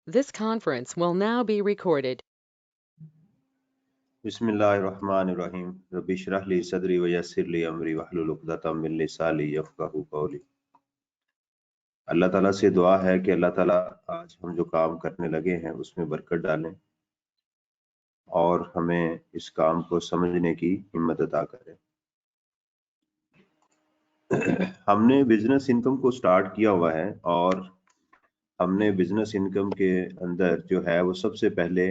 This conference will now be recorded. बिस्मिल्लाहिर्रहमानिर्रहीम rabbi इश्रह ली सदरी व यस्सिर ली अमरी वहलुल उक़दतम मिन लिसानी यफ़क़हू क़ौली। अल्लाह ताला से दुआ है कि अल्लाह ताला आज हम जो काम करने लगे हैं उसमें बरकत डालें और हमें इस काम को समझने की हिम्मत अता करें। हमने बिजनेस इनकम को स्टार्ट किया हुआ है और हमने बिजनेस इनकम के अंदर जो है वो सबसे पहले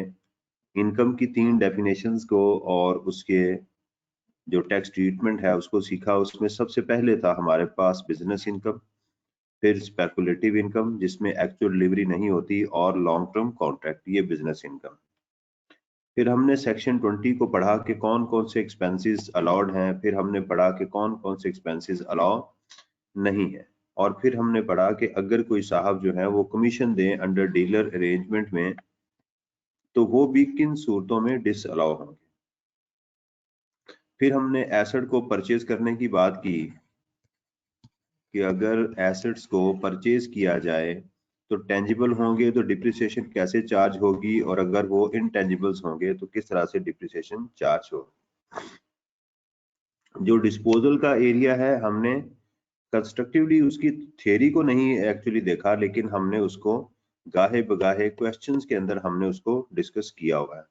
इनकम की 3 डेफिनेशंस को और उसके जो टैक्स ट्रीटमेंट है उसको सीखा। उसमें सबसे पहले था हमारे पास बिजनेस इनकम, फिर स्पेकुलेटिव इनकम जिसमें एक्चुअल डिलीवरी नहीं होती, और लॉन्ग टर्म कॉन्ट्रैक्ट, ये बिजनेस इनकम। फिर हमने सेक्शन 20 को पढ़ा कि कौन कौन से एक्सपेंसेस अलाउड हैं, फिर हमने पढ़ा कि कौन कौन से एक्सपेंसेस अलाउ नहीं है, और फिर हमने पढ़ा कि अगर कोई साहब जो है वो कमीशन दें अंडर डीलर अरेंजमेंट में तो वो भी किन सूरतों में डिसअलाउ होंगे। फिर हमने एसेट को परचेज करने की बात की कि अगर एसेट्स को परचेज किया जाए तो टेंजिबल होंगे तो डिप्रिसिएशन कैसे चार्ज होगी, और अगर वो इनटेंजिबल्स होंगे तो किस तरह से डिप्रिसिएशन चार्ज होगी। जो डिस्पोजल का एरिया है हमने कंस्ट्रक्टिवली उसकी थ्योरी को नहीं एक्चुअली देखा, लेकिन हमने उसको गाहे बगाहे क्वेश्चंस के अंदर हमने उसको डिस्कस किया हुआ है।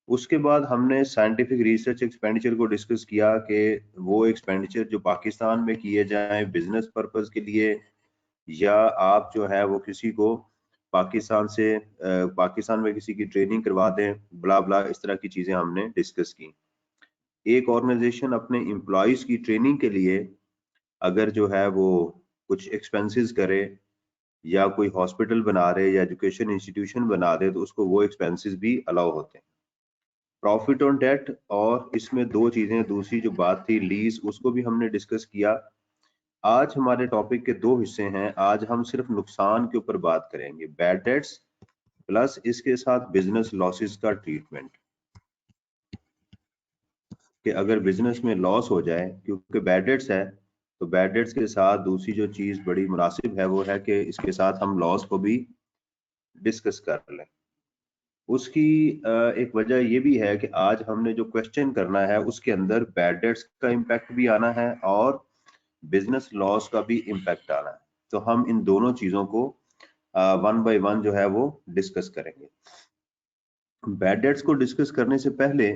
उसके बाद हमने साइंटिफिक रिसर्च एक्सपेंडिचर को डिस्कस किया कि वो एक्सपेंडिचर जो पाकिस्तान में किए जाएं बिजनेस पर्पस के लिए, या आप जो है वो किसी को पाकिस्तान में किसी की ट्रेनिंग करवा दें, ब्ला ब्ला, इस तरह की चीजें हमने डिस्कस की। एक ऑर्गेनाइजेशन अपने एम्प्लॉयज की ट्रेनिंग के लिए अगर जो है वो कुछ एक्सपेंसेस करे, या कोई हॉस्पिटल बना रहे या एजुकेशन इंस्टीट्यूशन बना रहे, तो उसको वो एक्सपेंसेस भी अलाउ होते हैं। प्रॉफिट ऑन डेट, और इसमें 2 चीजें, दूसरी जो बात थी लीज, उसको भी हमने डिस्कस किया। आज हमारे टॉपिक के 2 हिस्से हैं। आज हम सिर्फ नुकसान के ऊपर बात करेंगे, बैड डेट्स प्लस इसके साथ बिजनेस लॉसेस का ट्रीटमेंट, कि अगर बिजनेस में लॉस हो जाए, क्योंकि बैड डेट्स है, तो बैड डेट्स के साथ दूसरी जो चीज बड़ी मुनासिब है वो है कि इसके साथ हम लॉस को भी डिस्कस कर लें। उसकी एक वजह ये भी है कि आज हमने जो क्वेश्चन करना है उसके अंदर बैड डेट्स का इम्पैक्ट भी आना है और बिजनेस लॉस का भी इम्पैक्ट आना है। तो हम इन दोनों चीजों को 1 बाय 1 जो है वो डिस्कस करेंगे। बैड डेट्स को डिस्कस करने से पहले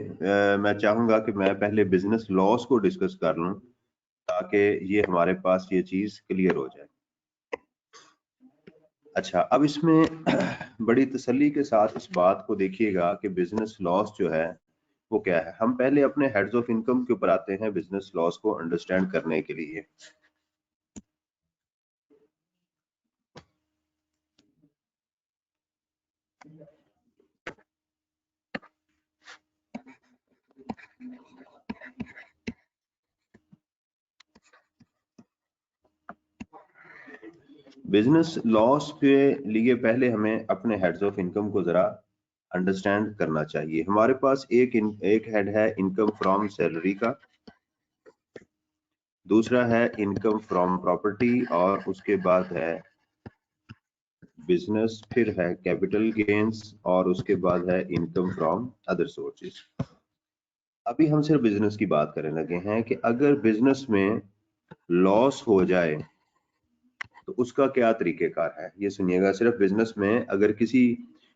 मैं चाहूंगा कि मैं पहले बिजनेस लॉस को डिस्कस कर लूं, ताकि ये हमारे पास ये चीज क्लियर हो जाए। अच्छा, अब इसमें बड़ी तसल्ली के साथ इस बात को देखिएगा कि बिजनेस लॉस जो है वो क्या है। हम पहले अपने हेड्स ऑफ इनकम के ऊपर आते हैं बिजनेस लॉस को अंडरस्टैंड करने के लिए। बिजनेस लॉस के लिए पहले हमें अपने हेड्स ऑफ इनकम को जरा अंडरस्टैंड करना चाहिए। हमारे पास एक हेड है इनकम फ्रॉम सैलरी का, दूसरा है इनकम फ्रॉम प्रॉपर्टी, और उसके बाद है बिजनेस, फिर है कैपिटल गेन्स, और उसके बाद है इनकम फ्रॉम अदर सोर्सेज। अभी हम सिर्फ बिजनेस की बात करने लगे हैं कि अगर बिजनेस में लॉस हो जाए तो उसका क्या तरीकेकार है। ये सुनिएगा, सिर्फ बिजनेस में अगर किसी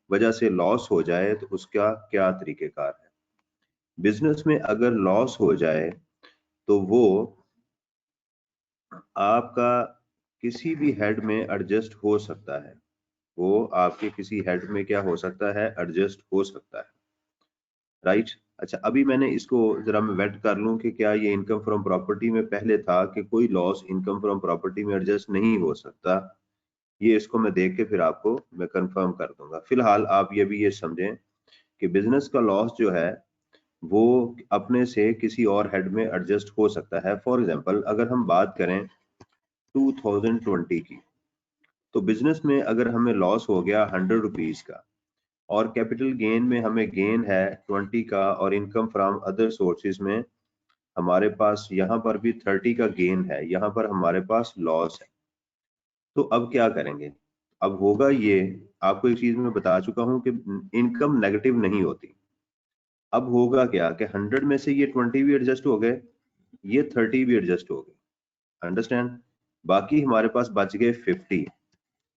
वजह से लॉस हो जाए तो उसका क्या तरीकेकार है। बिजनेस में अगर लॉस हो जाए तो वो आपका किसी भी हेड में एडजस्ट हो सकता है, वो आपके किसी हेड में क्या हो सकता है, एडजस्ट हो सकता है, राइट। अच्छा, अभी मैंने इसको जरा मैं वेट कर लूं कि क्या ये इनकम फ्रॉम प्रॉपर्टी में पहले था कि कोई लॉस इनकम फ्रॉम प्रॉपर्टी में एडजस्ट नहीं हो सकता। ये इसको मैं देख के फिर आपको मैं कंफर्म कर दूंगा। फिलहाल आप ये भी ये समझें कि बिजनेस का लॉस जो है वो अपने से किसी और हेड में एडजस्ट हो सकता है। फॉर एग्जांपल, अगर हम बात करें 2020 की, तो बिजनेस में अगर हमें लॉस हो गया 100 रुपीज का, और कैपिटल गेन में हमें गेन है 20 का, और इनकम फ्रॉम अदर सोर्सेज में हमारे पास यहाँ पर भी 30 का गेन है, यहाँ पर हमारे पास लॉस है। तो अब क्या करेंगे, अब होगा ये, आपको एक चीज मैं बता चुका हूं कि इनकम नेगेटिव नहीं होती। अब होगा क्या कि 100 में से ये 20 भी एडजस्ट हो गए, ये 30 भी एडजस्ट हो गए, अंडरस्टैंड। बाकी हमारे पास बच गए 50।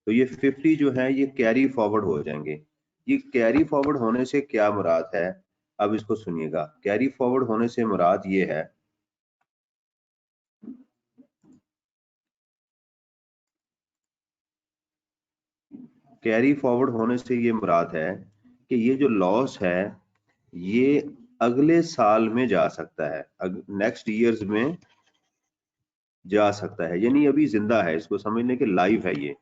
तो ये 50 जो है ये कैरी फॉरवर्ड हो जाएंगे। ये कैरी फॉरवर्ड होने से क्या मुराद है, अब इसको सुनिएगा। कैरी फॉरवर्ड होने से मुराद ये है, कैरी फॉरवर्ड होने से ये मुराद है कि ये जो लॉस है ये अगले साल में जा सकता है, नेक्स्ट ईयर्स में जा सकता है। यानी अभी जिंदा है, इसको समझने के लाइव है ये,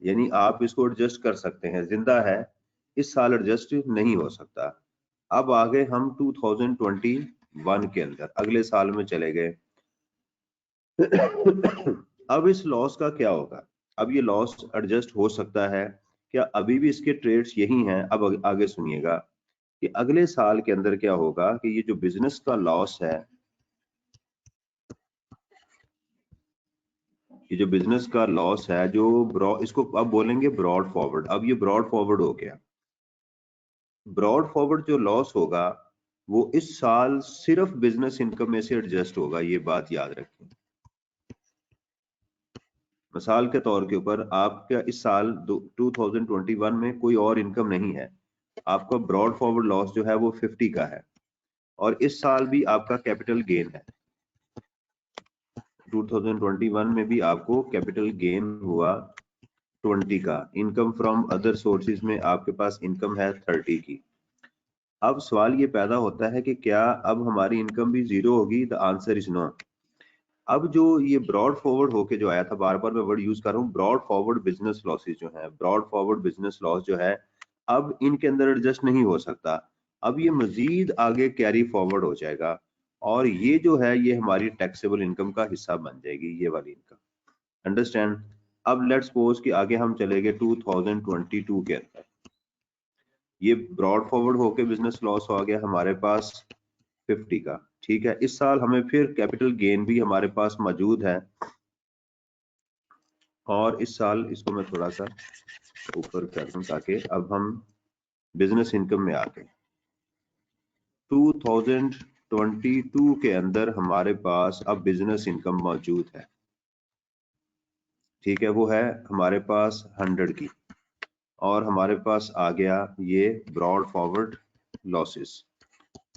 यानी आप इसको एडजस्ट कर सकते हैं, जिंदा है, इस साल एडजस्ट नहीं हो सकता। अब आगे हम 2021 के अंदर अगले साल में चले गए। अब इस लॉस का क्या होगा, अब ये लॉस एडजस्ट हो सकता है क्या, अभी भी इसके ट्रेड्स यही हैं। अब आगे सुनिएगा कि अगले साल के अंदर क्या होगा कि ये जो बिजनेस का लॉस है, ये जो बिजनेस का लॉस है, जो इसको अब बोलेंगे ब्रॉड फॉरवर्ड। अब ये ब्रॉड फॉरवर्ड हो गया। ब्रॉड फॉरवर्ड जो लॉस होगा वो इस साल सिर्फ बिजनेस इनकम में से एडजस्ट होगा, ये बात याद रखें। मिसाल के तौर के ऊपर आपका इस साल 2021 में कोई और इनकम नहीं है, आपका ब्रॉड फॉरवर्ड लॉस जो है वो 50 का है, और इस साल भी आपका कैपिटल गेन है। 2021 में भी आपको कैपिटल गेन हुआ 20 का। इनकम फ्रॉम अदर सोर्सेज में आपके पास इनकम है 30 की। अब सवाल ये पैदा होता है कि क्या अब हमारी इनकम भी जीरो होगी? The answer is no. अब जो ये ब्रॉड फॉरवर्ड होके जो आया था, बार बार मैं वर्ड यूज कर रहा हूँ, ब्रॉड फॉरवर्ड बिजनेस लॉसेज जो है, ब्रॉड फॉरवर्ड बिजनेस लॉस जो है, अब इनके अंदर एडजस्ट नहीं हो सकता। अब ये मजीद आगे कैरी फॉरवर्ड हो जाएगा, और ये जो है ये हमारी टैक्सेबल इनकम का हिस्सा बन जाएगी, ये वाली इनकम, अंडरस्टैंड। अब लेट्स सपोज कि आगे हम चले गए 2022 के अंदर, ये ब्रॉड फॉरवर्ड होके बिजनेस लॉस हो गया हमारे पास 50 का, ठीक है। इस साल हमें फिर कैपिटल गेन भी हमारे पास मौजूद है, और इस साल इसको मैं थोड़ा सा ऊपर कर दूं ताकि अब हम बिजनेस इनकम में आ गए। 2022 के अंदर हमारे पास अब बिजनेस इनकम मौजूद है, ठीक है, वो है हमारे पास 100 की, और हमारे पास आ गया ये ब्रॉड फॉरवर्ड लॉसेस,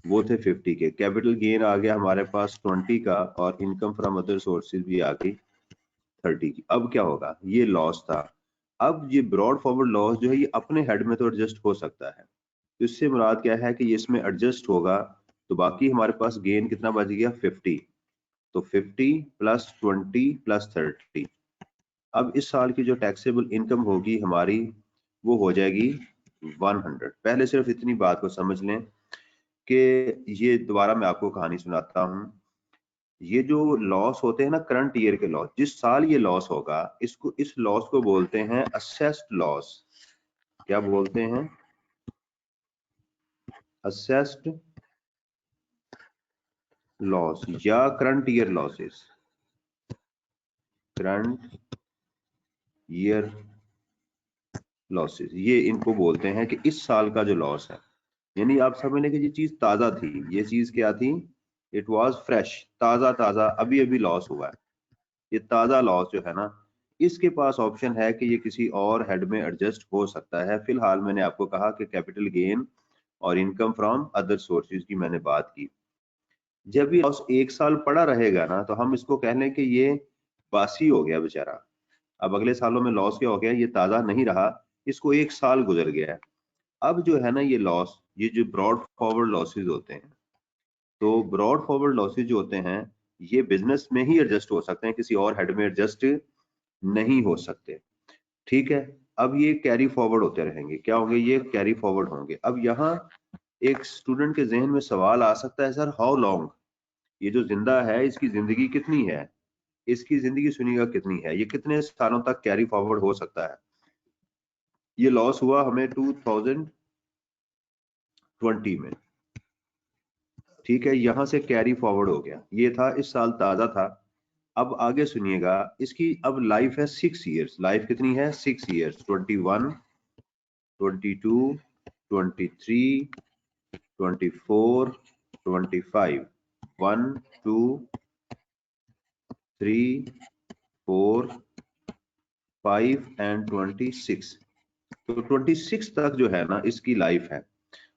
वो थे 50 के। कैपिटल गेन आ गया हमारे पास 20 का, और इनकम फ्रॉम अदर सोर्सेज भी आ गई 30 की। अब क्या होगा, ये लॉस था। अब ये ब्रॉड फॉरवर्ड लॉस जो है ये अपने हेड में तो एडजस्ट हो सकता है, तो इससे मुराद क्या है कि ये इसमें एडजस्ट होगा, तो बाकी हमारे पास गेन कितना बच गया 50। तो 50 प्लस 20 प्लस 30, अब इस साल की जो टैक्सेबल इनकम होगी हमारी वो हो जाएगी 100। पहले सिर्फ इतनी बात को समझ लें कि ये दोबारा मैं आपको कहानी सुनाता हूँ। ये जो लॉस होते हैं ना, करंट ईयर के लॉस, जिस साल ये लॉस होगा इसको, इस लॉस को बोलते हैं असेस्ड लॉस। क्या बोलते हैं? असेस्ड लॉस या current year losses, current year losses, ये इनको बोलते हैं कि इस साल का जो लॉस है। यानी आप समझ लें कि ये चीज ताजा थी, ये चीज क्या थी, इट वाज फ्रेश, ताजा ताजा अभी अभी लॉस हुआ है। ये ताजा लॉस जो है ना, इसके पास ऑप्शन है कि ये किसी और हेड में एडजस्ट हो सकता है। फिलहाल मैंने आपको कहा कि कैपिटल गेन और इनकम फ्रॉम अदर सोर्सेज की मैंने बात की। जब ये लॉस एक साल पड़ा रहेगा ना, तो हम इसको कह लें कि ये बासी हो गया बेचारा। अब अगले सालों में लॉस क्या हो गया, ये ताजा नहीं रहा, इसको एक साल गुजर गया है। अब जो है ना ये लॉस, ये जो ब्रॉड फॉरवर्ड लॉसेज होते हैं, तो ब्रॉड फॉरवर्ड लॉसेज जो होते हैं ये बिजनेस में ही एडजस्ट हो सकते हैं, किसी और हेड में एडजस्ट नहीं हो सकते, ठीक है। अब ये कैरी फॉरवर्ड होते रहेंगे, क्या होंगे, ये कैरी फॉरवर्ड होंगे। अब यहाँ एक स्टूडेंट के जहन में सवाल आ सकता है, सर हाउ लॉन्ग, ये जो जिंदा है इसकी जिंदगी कितनी है, इसकी जिंदगी सुनिएगा कितनी है, ये कितने सालों तक कैरी फॉरवर्ड हो सकता है। ये लॉस हुआ हमें 2020 में, ठीक है, यहां से कैरी फॉरवर्ड हो गया, ये था इस साल ताजा था, अब आगे सुनिएगा, इसकी अब लाइफ है 6 ईयर्स। लाइफ कितनी है? 6 ईयर्स। 21, 22, 23, 24, 25, 1, 2, 3, 4, 5 एंड 26। तो 26 तक जो है ना इसकी लाइफ है।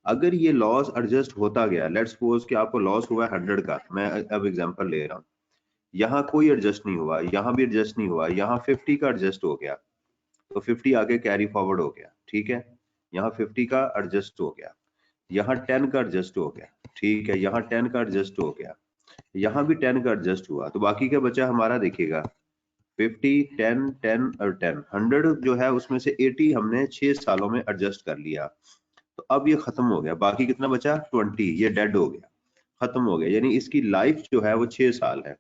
अगर ये लॉस एडजस्ट होता गया, लेट्स सपोज कि आपको लॉस हुआ 100 का, मैं अब एग्जांपल ले रहा हूँ, यहाँ कोई एडजस्ट नहीं हुआ, यहाँ भी एडजस्ट नहीं हुआ, यहाँ 50 का एडजस्ट हो गया, तो 50 आगे कैरी फॉरवर्ड हो गया, ठीक है। यहाँ 50 का एडजस्ट हो गया, यहाँ 10 का एडजस्ट हो गया, ठीक है, यहाँ 10 का एडजस्ट हो गया, यहाँ भी 10 का एडजस्ट हुआ, तो बाकी क्या बचा हमारा? देखिएगा 50, 10, 10 और 10, 100 जो है उसमें से 80 हमने 6 सालों में एडजस्ट कर लिया, तो अब ये खत्म हो गया। बाकी कितना बचा? 20, ये डेड हो गया, खत्म हो गया, यानी इसकी लाइफ जो है वो 6 साल है।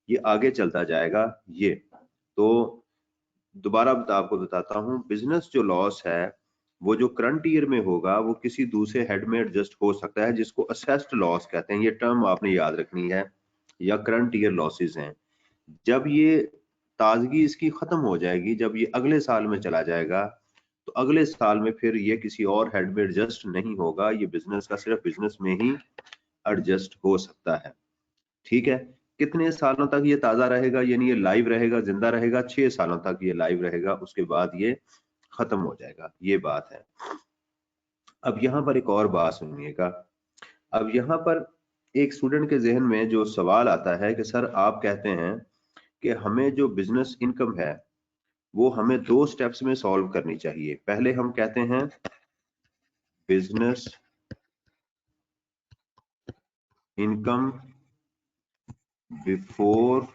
ये आगे चलता जाएगा ये। तो दोबारा आपको बताता हूँ, बिजनेस जो लॉस है वो जो करंट ईयर में होगा वो किसी दूसरे हेड में एडजस्ट हो सकता है, जिसको असेस्ड लॉस कहते हैं। ये टर्म आपने याद रखनी है, या करंट ईयर लॉसेस हैं। जब ये ताजगी इसकी खत्म हो जाएगी, जब ये अगले साल में चला जाएगा, तो अगले साल में फिर ये किसी और हेड में एडजस्ट नहीं होगा, ये बिजनेस का सिर्फ बिजनेस में ही एडजस्ट हो सकता है, ठीक है। कितने सालों तक ये ताजा रहेगा, यानी ये लाइव रहेगा, जिंदा रहेगा? 6 सालों तक ये लाइव रहेगा, उसके बाद ये खत्म हो जाएगा, ये बात है। अब यहाँ पर एक और बात सुनिएगा। अब यहाँ पर एक स्टूडेंट के जहन में जो सवाल आता है कि सर आप कहते हैं कि हमें जो बिजनेस इनकम है वो हमें 2 स्टेप्स में सॉल्व करनी चाहिए। पहले हम कहते हैं business income before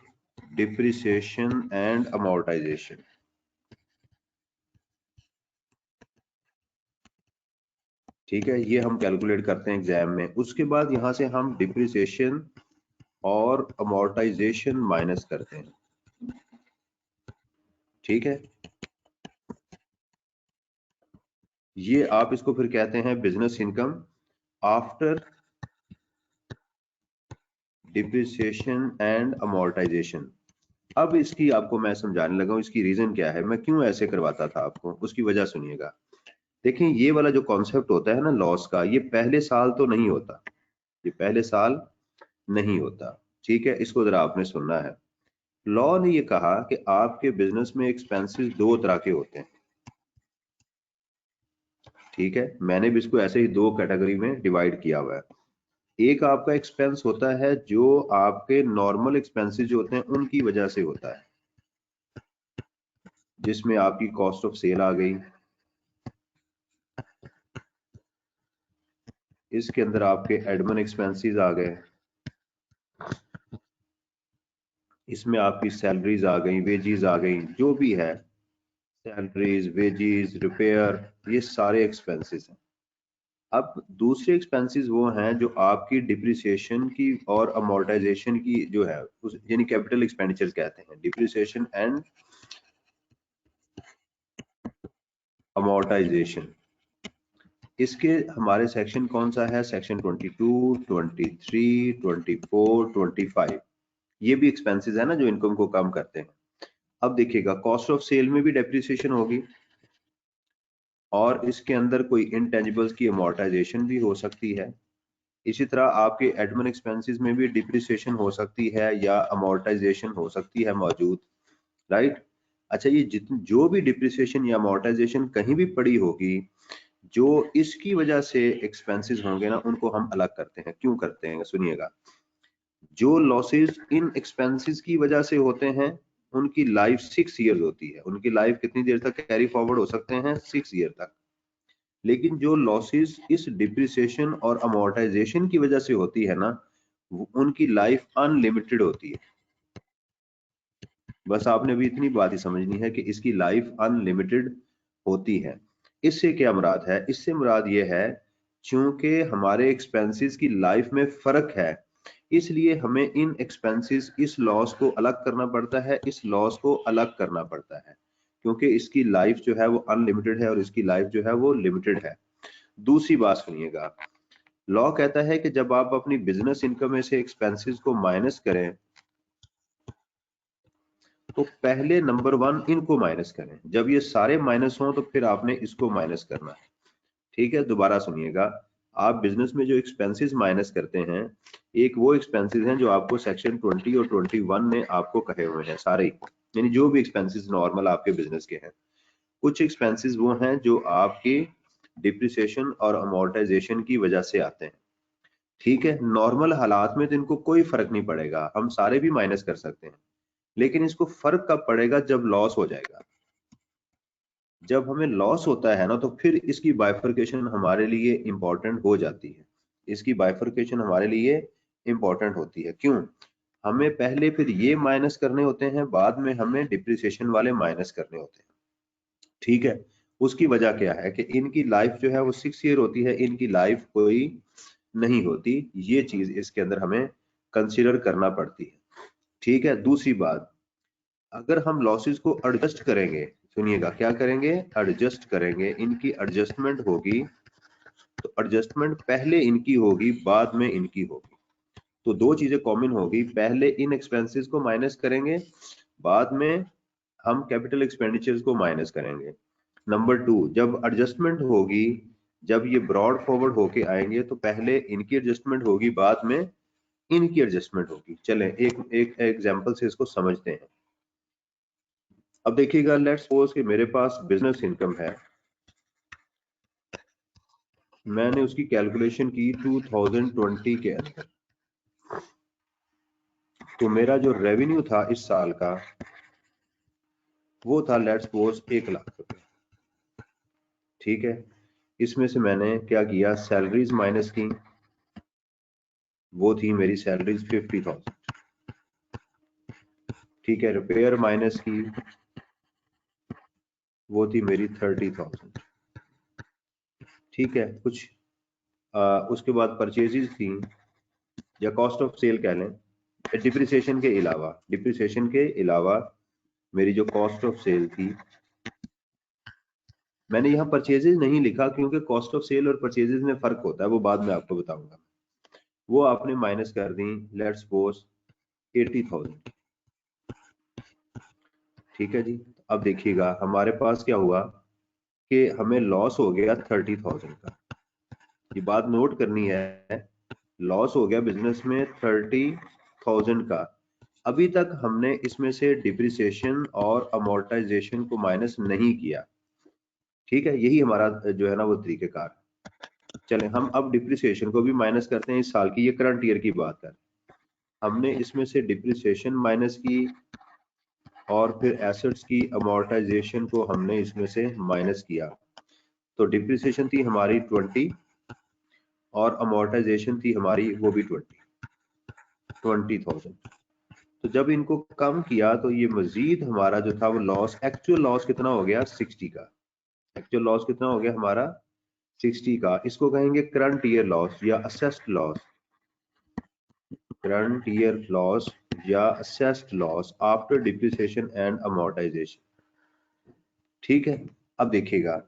depreciation and amortization, ठीक है, ये हम कैलकुलेट करते हैं एग्जाम में। उसके बाद यहां से हम डिप्रिसिएशन और अमोर्टाइजेशन माइनस करते हैं, ठीक है। ये आप इसको फिर कहते हैं business income after depreciation and amortisation. अब इसकी आपको मैं समझाने लगा हूं, इसकी रीजन क्या है, मैं क्यों ऐसे करवाता था आपको, उसकी वजह सुनिएगा। देखिए ये वाला जो कॉन्सेप्ट होता है ना लॉस का, ये पहले साल तो नहीं होता, ये पहले साल नहीं होता, ठीक है। इसको जरा आपने सुनना है। लॉ ने ये कहा कि आपके बिजनेस में एक्सपेंसेस 2 तरह के होते हैं, ठीक है। मैंने भी इसको ऐसे ही 2 कैटेगरी में डिवाइड किया हुआ है। एक आपका एक्सपेंस होता है जो आपके नॉर्मल एक्सपेंसेस जो होते हैं उनकी वजह से होता है, जिसमें आपकी कॉस्ट ऑफ सेल आ गई, इसके अंदर आपके एडमिन एक्सपेंसेस आ गए, इसमें आपकी सैलरीज आ गई, वेजेस आ गई, जो भी है, सैलरीज, वेजेस, रिपेयर, ये सारे एक्सपेंसेस हैं। अब दूसरे एक्सपेंसेस वो हैं जो आपकी डिप्रिसिएशन की और अमोर्टाइजेशन की जो है, यानी कैपिटल एक्सपेंडिचर्स कहते हैं, डिप्रिसिएशन एंड अमोर्टाइजेशन। इसके हमारे सेक्शन कौन सा है? सेक्शन 22, 23, 24, 25। ये भी एक्सपेंसेस है ना जो इनकम को कम करते हैं। अब देखिएगा कॉस्ट ऑफ सेल में भी डेप्रिसिएशन होगी, और इसके अंदर कोई इंटेंजिबल्स की अमोर्टाइजेशन भी हो सकती है। इसी तरह आपके एडमिन एक्सपेंसेस में भी डिप्रिसिएशन हो सकती है या अमोर्टाइजेशन हो सकती है मौजूद, राइट। अच्छा, ये जितनी जो भी डिप्रिसिएशन या अमोर्टाइजेशन कहीं भी पड़ी होगी, जो इसकी वजह से एक्सपेंसेस होंगे ना, उनको हम अलग करते हैं। क्यों करते हैं? सुनिएगा। जो लॉसेस इन एक्सपेंसेस की वजह से होते हैं उनकी लाइफ 6 ईयर्स होती है। उनकी लाइफ कितनी देर तक कैरी फॉरवर्ड हो सकते हैं? 6 ईयर तक। लेकिन जो लॉसेस इस डिप्रिसिएशन और अमोर्टाइजेशन की वजह से होती है ना, उनकी लाइफ अनलिमिटेड होती है। बस आपने भी इतनी बात ही समझनी है कि इसकी लाइफ अनलिमिटेड होती है। इससे क्या मुराद है? इससे मुराद ये है, चूंकि हमारे एक्सपेंसेस की लाइफ में फर्क है, इसलिए हमें इन एक्सपेंसेस, इस लॉस को अलग करना पड़ता है, इस लॉस को अलग करना पड़ता है, क्योंकि इसकी लाइफ जो है वो अनलिमिटेड है और इसकी लाइफ जो है वो लिमिटेड है। दूसरी बात सुनिएगा, लॉ कहता है कि जब आप अपनी बिजनेस इनकम में से एक्सपेंसेस को माइनस करें, तो पहले नंबर 1 इनको माइनस करें, जब ये सारे माइनस हों तो फिर आपने इसको माइनस करना है। ठीक है, दोबारा सुनिएगा, आप बिजनेस में जो एक्सपेंसेस माइनस करते हैं, एक वो एक्सपेंसेस हैं जो आपको सेक्शन 20 और 21 ने आपको कहे हुए हैं सारे, यानी जो भी एक्सपेंसेस नॉर्मल आपके बिजनेस के हैं। कुछ एक्सपेंसेस वो हैं जो आपके डिप्रिसिएशन और अमोर्टाइजेशन की वजह से आते हैं। ठीक है, नॉर्मल हालात में तो इनको कोई फर्क नहीं पड़ेगा, हम सारे भी माइनस कर सकते हैं, लेकिन इसको फर्क कब पड़ेगा, जब लॉस हो जाएगा। जब हमें लॉस होता है ना, तो फिर इसकी बाइफर्केशन हमारे लिए इंपॉर्टेंट हो जाती है। इसकी बाइफर्केशन हमारे लिए इंपॉर्टेंट होती है। क्यों? हमें पहले फिर ये माइनस करने होते हैं, बाद में हमें डिप्रिसिएशन वाले माइनस करने होते हैं। ठीक है, उसकी वजह क्या है कि इनकी लाइफ जो है वो 6 ईयर होती है, इनकी लाइफ कोई नहीं होती। ये चीज इसके अंदर हमें कंसिडर करना पड़ती है। ठीक है, दूसरी बात, अगर हम लॉसेस को एडजस्ट करेंगे, सुनिएगा क्या करेंगे, एडजस्ट करेंगे, इनकी एडजस्टमेंट होगी, तो एडजस्टमेंट पहले इनकी होगी बाद में इनकी होगी। तो दो चीजें कॉमन होगी, पहले इन एक्सपेंसेस को माइनस करेंगे, बाद में हम कैपिटल एक्सपेंडिचर्स को माइनस करेंगे। नंबर 2, जब एडजस्टमेंट होगी, जब ये ब्रॉड फॉरवर्ड होके आएंगे, तो पहले इनकी एडजस्टमेंट होगी, बाद में इनकी एडजस्टमेंट होगी। चलें एक एक एग्जांपल से इसको समझते हैं। अब देखिएगा, लेट्स सपोज कि मेरे पास बिजनेस इनकम है, मैंने उसकी कैलकुलेशन की 2020 के अंदर, तो मेरा जो रेवेन्यू था इस साल का वो था लेट्स सपोज 1 लाख रुपए। ठीक है, इसमें से मैंने क्या किया, सैलरीज माइनस की, वो थी मेरी सैलरीज 50,000। ठीक है, रिपेयर माइनस की, वो थी मेरी 30,000। ठीक है, कुछ उसके बाद परचेजेस थी, या कॉस्ट ऑफ सेल कह लें, डिप्रिसिएशन के अलावा मेरी जो कॉस्ट ऑफ सेल थी, मैंने यहाँ परचेजेस नहीं लिखा क्योंकि कॉस्ट ऑफ सेल और परचेजेस में फर्क होता है, वो बाद में आपको बताऊंगा। वो आपने माइनस कर दी लेट्स सपोज 80,000। ठीक है जी, अब देखिएगा हमारे पास क्या हुआ कि हमें लॉस हो गया 30,000 का। ये बात नोट करनी है, लॉस हो गया बिजनेस में 30,000 का। अभी तक हमने इसमें से डिप्रिसिएशन और अमोर्टाइजेशन को माइनस नहीं किया। ठीक है, यही हमारा जो है ना वो तरीकेकार। चलें हम अब डिप्रिसिएशन को भी माइनस करते हैं, इस साल की, ये करंट ईयर की बात है। हमने इसमें से डिप्रिसिएशन माइनस की और फिर एसेट्स की अमोर्टाइजेशन को हमने इसमें से माइनस किया। तो डिप्रिसिएशन थी हमारी 20 और अमोर्टाइजेशन थी हमारी वो भी 20,000। तो जब इनको कम किया तो ये मजीद हमारा जो था वो लॉस, एक्चुअल लॉस कितना हो गया, 60 का। एक्चुअल लॉस कितना हो गया हमारा, 60 का। इसको कहेंगे करंट ईयर लॉस या assessed loss, current year loss या assessed loss after depreciation and amortization. ठीक है, अब देखिएगा,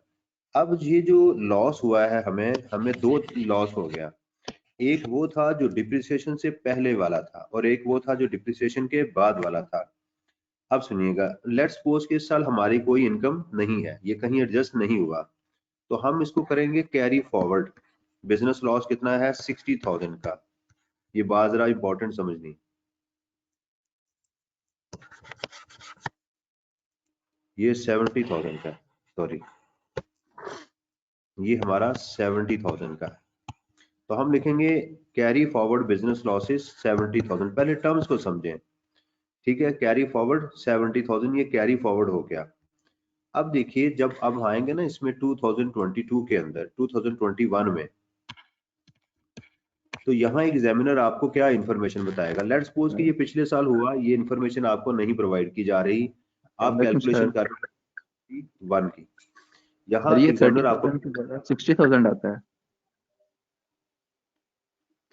अब ये जो लॉस हुआ है हमें हमें दो लॉस हो गया, एक वो था जो डिप्रिसिएशन से पहले वाला था और एक वो था जो डिप्रिसिएशन के बाद वाला था। अब सुनिएगा, लेट्स सपोज कि इस साल हमारी कोई इनकम नहीं है, ये कहीं एडजस्ट नहीं हुआ, तो हम इसको करेंगे कैरी फॉरवर्ड। बिजनेस लॉस कितना है, 60,000 का। ये बात जरा इंपॉर्टेंट समझनी, ये 70,000 का, सॉरी ये हमारा 70,000 का है। तो हम लिखेंगे कैरी फॉरवर्ड बिजनेस लॉसेस 70,000। पहले टर्म्स को समझें। ठीक है, कैरी फॉरवर्ड 70,000, ये कैरी फॉरवर्ड हो गया। अब देखिए, जब अब आएंगे ना इसमें 2022 के अंदर, 2021 में, तो यहाँ एग्जामिनर आपको क्या इंफॉर्मेशन बताएगा। लेट्स सपोज कि ये पिछले साल हुआ, ये इंफॉर्मेशन आपको नहीं प्रोवाइड की जा रही, आप कैलकुलेशन कर रहे हैं 1 की, यहाँ सर ये एग्जामिनर आपको 60,000 आता है।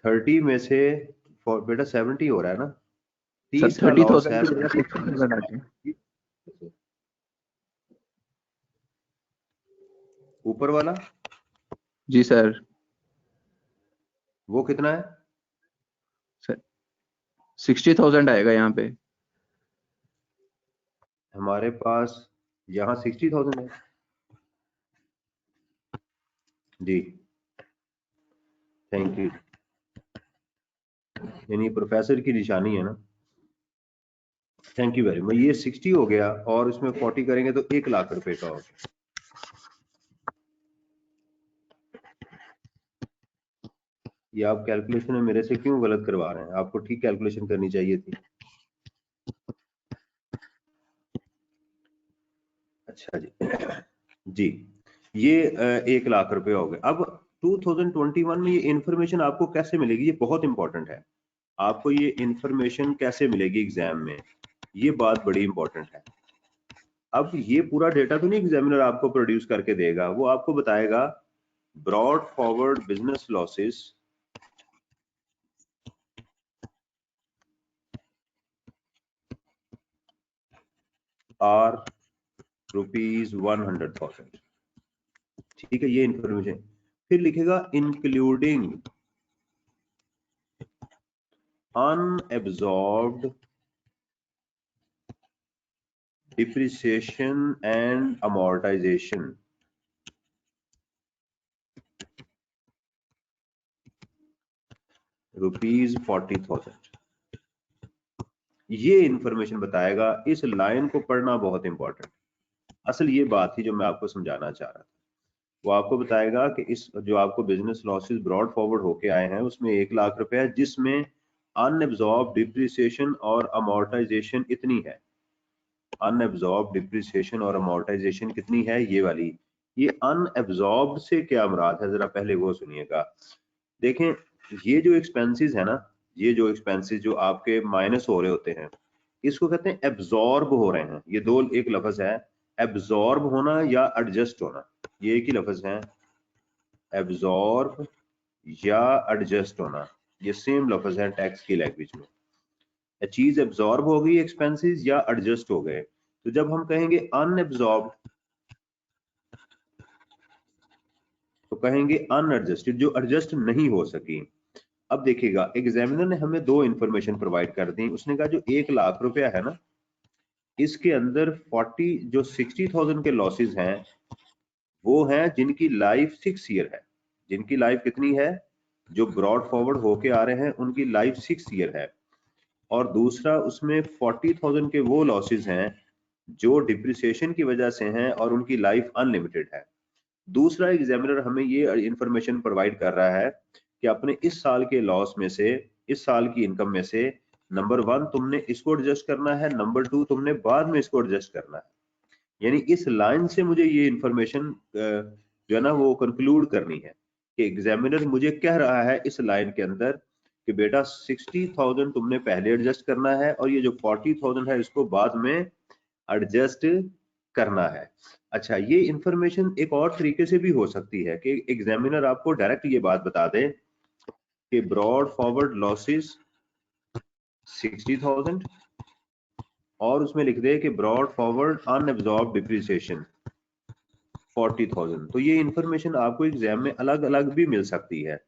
30 में से बेटा 70 हो रहा है ना, सर 30 का लॉस 30,000 है। की जगह 60,000 आती है। ऊपर वाला जी सर। वो कितना है, सर 60,000 आएगा यहाँ पे। हमारे पास यहाँ 60,000 है जी, थैंक यू। यानी प्रोफेसर की निशानी है ना, थैंक यू वेरी मच। ये 60 हो गया और इसमें 40 करेंगे तो 1 लाख रुपए का हो गया। ये आप कैलकुलेशन में मेरे से क्यों गलत करवा रहे हैं? आपको ठीक कैलकुलेशन करनी चाहिए थी। अच्छा जी जी, ये 1 लाख रुपए हो गए। अब 2021 में ये इंफॉर्मेशन आपको कैसे मिलेगी, ये बहुत इंपॉर्टेंट है। आपको ये इंफॉर्मेशन कैसे मिलेगी एग्जाम में, ये बात बड़ी इंपॉर्टेंट है। अब ये पूरा डेटा तो नहीं एग्जामिनर आपको प्रोड्यूस करके देगा, वो आपको बताएगा brought forward business losses are ₹100,000। ठीक है, ये इंफॉर्मेशन। फिर लिखेगा including unabsorbed depreciation and amortization ₹40,000। ये इंफॉर्मेशन बताएगा। इस लाइन को पढ़ना बहुत इंपॉर्टेंट। असल ये बात थी जो मैं आपको समझाना चाह रहा था। वो आपको बताएगा कि इस जो आपको बिजनेस लॉसेस ब्रॉड फॉरवर्ड होके आए हैं उसमें 1 लाख रुपए है, जिसमें अनएब्जॉर्ब डिप्रिसिएशन और अमोर्टाइजेशन इतनी है। अनएब्जॉर्ब डिप्रिसिएशन और अमोर्टाइजेशन कितनी है, ये वाली। ये अनएब्जॉर्ब से क्या मुराद है, जरा पहले वो सुनिएगा। देखें, ये जो एक्सपेंसेस है ना, ये जो एक्सपेंसेस जो आपके माइनस हो रहे होते हैं, इसको कहते हैं एब्जॉर्ब हो रहे हैं। ये दो एक लफ्ज है, एब्जॉर्ब होना या एडजस्ट होना, ये एक ही लफ्ज है। एब्जॉर्ब या एडजस्ट होना, ये सेम लफ्ज है टैक्स की लैंग्वेज में। चीज एब्जॉर्ब हो गई एक्सपेंसेस या एडजस्ट हो गए। तो जब हम कहेंगे अनएब्जॉर्ब तो कहेंगे अनएडजस्टेड, जो एडजस्ट नहीं हो सकी। अब देखिएगा, एग्जामिनर ने हमें दो इंफॉर्मेशन प्रोवाइड कर दी। उसने कहा जो 1 लाख रुपया है ना, इसके अंदर 60,000 के लॉसेस हैं, वो हैं जिनकी लाइफ 6 ईयर है। जिनकी लाइफ कितनी है, जो ब्रॉड फॉरवर्ड होके आ रहे हैं उनकी लाइफ 6 ईयर है। और दूसरा, उसमें 40,000 के वो लॉसेस हैं जो डिप्रिसिएशन की वजह से हैं और उनकी लाइफ अनलिमिटेड है। दूसरा, एग्जामिनर हमें ये इंफॉर्मेशन प्रोवाइड कर रहा है कि अपने इस साल के लॉस में से, इस साल की इनकम में से, नंबर 1 तुमने इसको एडजस्ट करना है, नंबर 2 तुमने बाद में इसको एडजस्ट करना है। यानी इस लाइन से मुझे ये इंफॉर्मेशन जो है ना वो कंक्लूड करनी है कि एग्जामिनर मुझे कह रहा है इस लाइन के अंदर कि बेटा 60,000 तुमने पहले एडजस्ट करना है और ये जो 40,000 है इसको बाद में एडजस्ट करना है। अच्छा, ये इंफॉर्मेशन एक और तरीके से भी हो सकती है कि एग्जामिनर आपको डायरेक्ट ये बात बता दे कि ब्रॉड फॉरवर्ड लॉसेस 60,000 और उसमें लिख दे कि ब्रॉड फॉरवर्ड अनएब्जॉर्ब डिप्रिसिएशन 40,000। तो ये इंफॉर्मेशन आपको एग्जाम में अलग अलग भी मिल सकती है।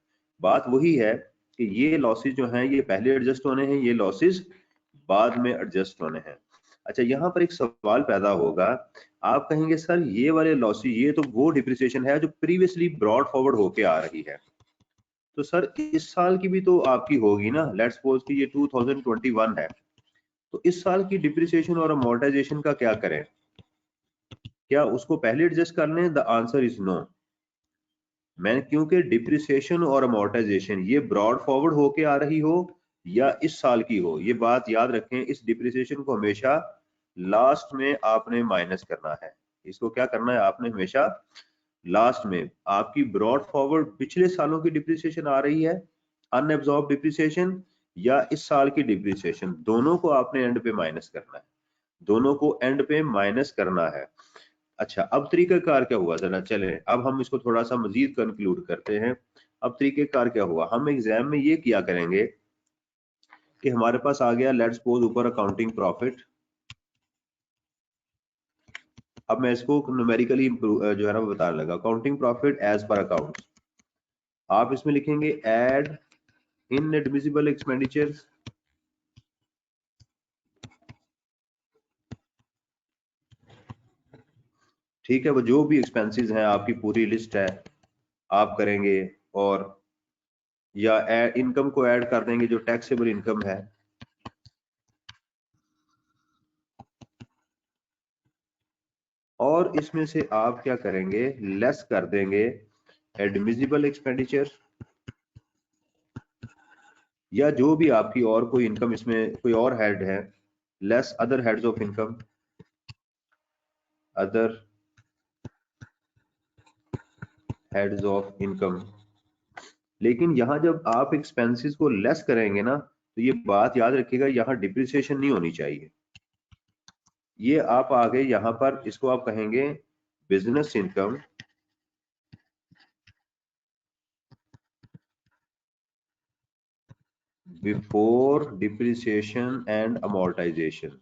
बात वही है कि ये लॉसेस जो हैं ये पहले एडजस्ट होने हैं, ये लॉसेस बाद में एडजस्ट होने हैं। अच्छा, यहाँ पर एक सवाल पैदा होगा, आप कहेंगे सर ये वाले लॉसेस, ये तो वो डिप्रिसिएशन है जो प्रीवियसली ब्रॉड फॉरवर्ड होके आ रही है, तो सर इस साल की भी तो आपकी होगी ना। लेट्स सपोज कि ये 2021 है, तो इस साल की डिप्रिसिएशन और अमोर्टाइजेशन का क्या करें? क्या उसको पहले एडजस्ट कर लें? The answer is no. मैं, क्योंकि डिप्रिसिएशन और अमोर्टाइजेशन ये ब्रॉड फॉरवर्ड होके आ रही हो या इस साल की हो, ये बात याद रखें, इस डिप्रिसिएशन को हमेशा लास्ट में आपने माइनस करना है। इसको क्या करना है आपने, हमेशा लास्ट में। आपकी ब्रॉड फॉरवर्ड पिछले सालों की डिप्रिसिएशन आ रही है, अनएब्जॉर्ब डिप्रिसिएशन, या इस साल की डिप्रिसिएशन, दोनों को आपने एंड पे माइनस करना है। दोनों को एंड पे माइनस करना है। अच्छा, अब तरीकाकार क्या हुआ, जरा चले अब हम इसको थोड़ा सा मजीद कंक्लूड करते हैं। अब तरीकेकार क्या हुआ, हम एग्जाम में ये किया करेंगे कि हमारे पास आ गया लेट्स सपोज ऊपर अकाउंटिंग प्रॉफिट। अब मैं इसको न्यूमेरिकली जो है ना वो बताने लगा। Accounting profit as per account, आप इसमें लिखेंगे एड इनएडमिसिबल एक्सपेंडिचर्स ठीक है, वो जो भी एक्सपेंसेस हैं आपकी पूरी लिस्ट है आप करेंगे, और या इनकम को ऐड कर देंगे जो टैक्सेबल इनकम है, और इसमें से आप क्या करेंगे, लेस कर देंगे एडमिसिबल एक्सपेंडिचर या जो भी आपकी और कोई इनकम इसमें कोई और हेड है, less other heads of income, other heads of income. लेकिन यहां जब आप एक्सपेंसेस को लेस करेंगे ना, तो ये बात याद रखिएगा, यहां डिप्रिसिएशन नहीं होनी चाहिए। ये आप आगे यहां पर इसको आप कहेंगे business income before depreciation and amortisation.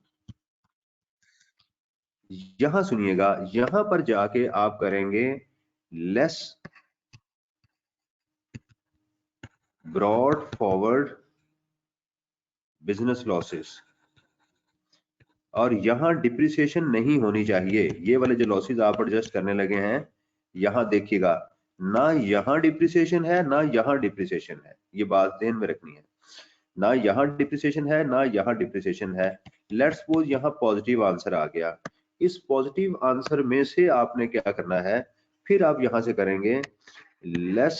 यहां सुनिएगा, यहां पर जाके आप करेंगे less broad forward business losses, और यहां डिप्रिसिएशन नहीं होनी चाहिए। ये वाले जो लॉसेस आप एडजस्ट करने लगे हैं, यहां देखिएगा, ना यहां डिप्रिसिएशन है ना यहां डिप्रिसिएशन है, ये बात ध्यान में रखनी है। ना यहां डिप्रिसिएशन है ना यहां डिप्रिसिएशन है। लेट्स सपोज यहां पॉजिटिव आंसर आ गया, इस पॉजिटिव आंसर में से आपने क्या करना है, फिर आप यहां से करेंगे लेस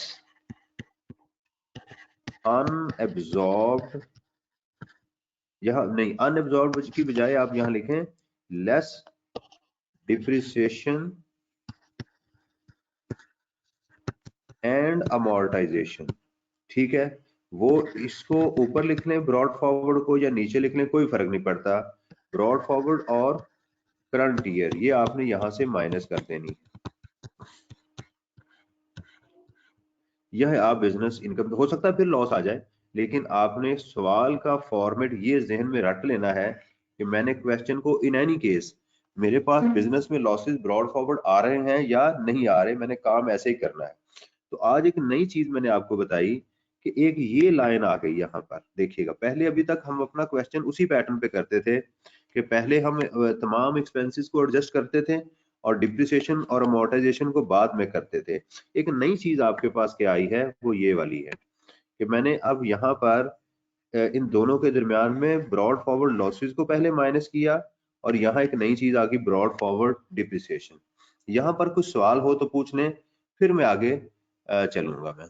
अनएब्जॉर्ब्ड, यहां नहीं, अनएब्जॉर्ब्ड की बजाय आप यहां लिखें लेस डिप्रिसिएशन एंड अमोर्टाइजेशन। ठीक है, वो इसको ऊपर लिख लें ब्रॉड फॉरवर्ड को या नीचे लिख लें, कोई फर्क नहीं पड़ता। ब्रॉड फॉरवर्ड और करंट ईयर ये आपने यहां से माइनस कर देनी। यह आप बिजनेस इनकम, हो सकता है फिर लॉस आ जाए, लेकिन आपने सवाल का फॉर्मेट ये जहन में रख लेना है कि मैंने क्वेश्चन को इन एनी केस मेरे पास बिजनेस में लॉसेस ब्रॉड फॉरवर्ड आ रहे हैं या नहीं आ रहे, मैंने काम ऐसे ही करना है। तो आज एक नई चीज मैंने आपको बताई कि एक ये लाइन आ गई यहाँ पर, देखिएगा। पहले अभी तक हम अपना क्वेश्चन उसी पैटर्न पे करते थे कि पहले हम तमाम एक्सपेंसेस को एडजस्ट करते थे और डिप्रिसिएशन और अमोर्टाइजेशन को बाद में करते थे। एक नई चीज आपके पास क्या आई है, वो ये वाली है कि मैंने अब यहाँ पर इन दोनों के दरमियान में ब्रॉड फॉरवर्ड लॉसेस को पहले माइनस किया, और यहाँ एक नई चीज आ गई ब्रॉड फॉरवर्ड डिप्रिसिएशन। यहाँ पर कुछ सवाल हो तो पूछ लें, फिर मैं आगे चलूंगा मैं।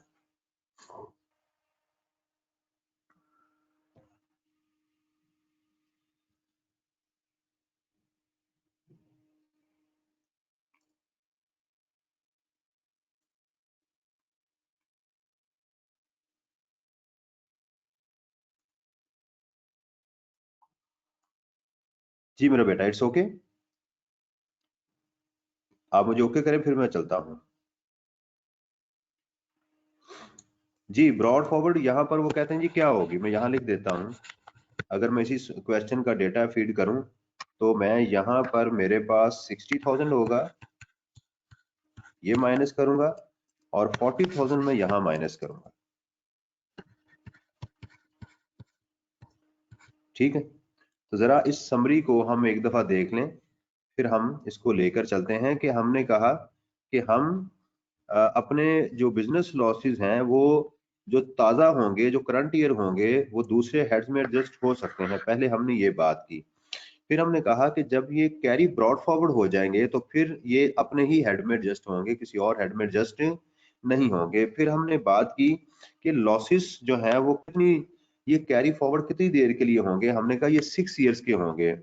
जी मेरा बेटा, इट्स ओके, आप मुझे ओके करें फिर मैं चलता हूं। जी ब्रॉड फॉरवर्ड यहाँ पर वो कहते हैं जी क्या होगी, मैं यहाँ लिख देता हूँ। अगर मैं इसी क्वेश्चन का डेटा फीड करूं तो मैं यहाँ पर मेरे पास 60,000 होगा, ये माइनस करूंगा, और 40,000 मैं यहाँ माइनस करूंगा। ठीक है, तो जरा इस समरी को हम एक दफा देख लें, फिर हम इसको लेकर चलते हैं कि हमने कहा कि हम अपने जो बिजनेस लॉसेस हैं वो जो ताज़ा होंगे, जो करंट ईयर होंगे, वो दूसरे हेड्स में एडजस्ट हो सकते हैं। पहले हमने ये बात की। फिर हमने कहा कि जब ये कैरी ब्रॉड फॉरवर्ड हो जाएंगे तो फिर ये अपने ही हेड में एडजस्ट होंगे, किसी और हेड में एडजस्ट नहीं होंगे। फिर हमने बात की कि लॉसेस जो है वो कितनी, ये कैरी फॉरवर्ड कितनी देर के लिए होंगे, हमने कहा ये 6 ईयर्स के होंगे।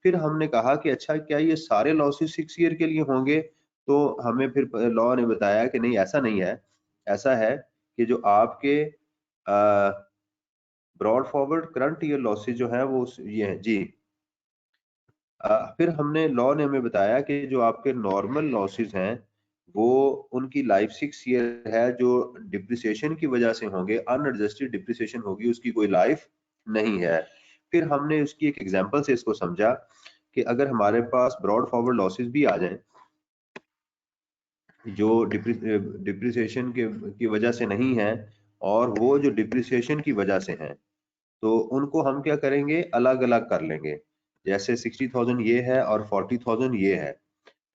फिर हमने कहा कि अच्छा क्या ये सारे लॉसेस 6 ईयर के लिए होंगे, तो हमें फिर लॉ ने बताया कि नहीं, ऐसा नहीं है। ऐसा है कि जो आपके brought forward current year losses जो है वो ये है जी। फिर हमने लॉ ने हमें बताया कि जो आपके नॉर्मल लॉसेस हैं वो उनकी लाइफ 6 ईयर है, जो डिप्रिसिएशन की वजह से होंगे, अनएडजस्टेड डिप्रिसिएशन होगी, उसकी कोई लाइफ नहीं है। फिर हमने उसकी एक एग्जांपल से इसको समझा कि अगर हमारे पास ब्रॉड फॉरवर्ड लॉसेस भी आ जाएं जो डिप्रिसिएशन की वजह से नहीं है, और वो जो डिप्रिसिएशन की वजह से हैं, तो उनको हम क्या करेंगे, अलग अलग कर लेंगे। जैसे 60,000 ये है और 40,000 ये है,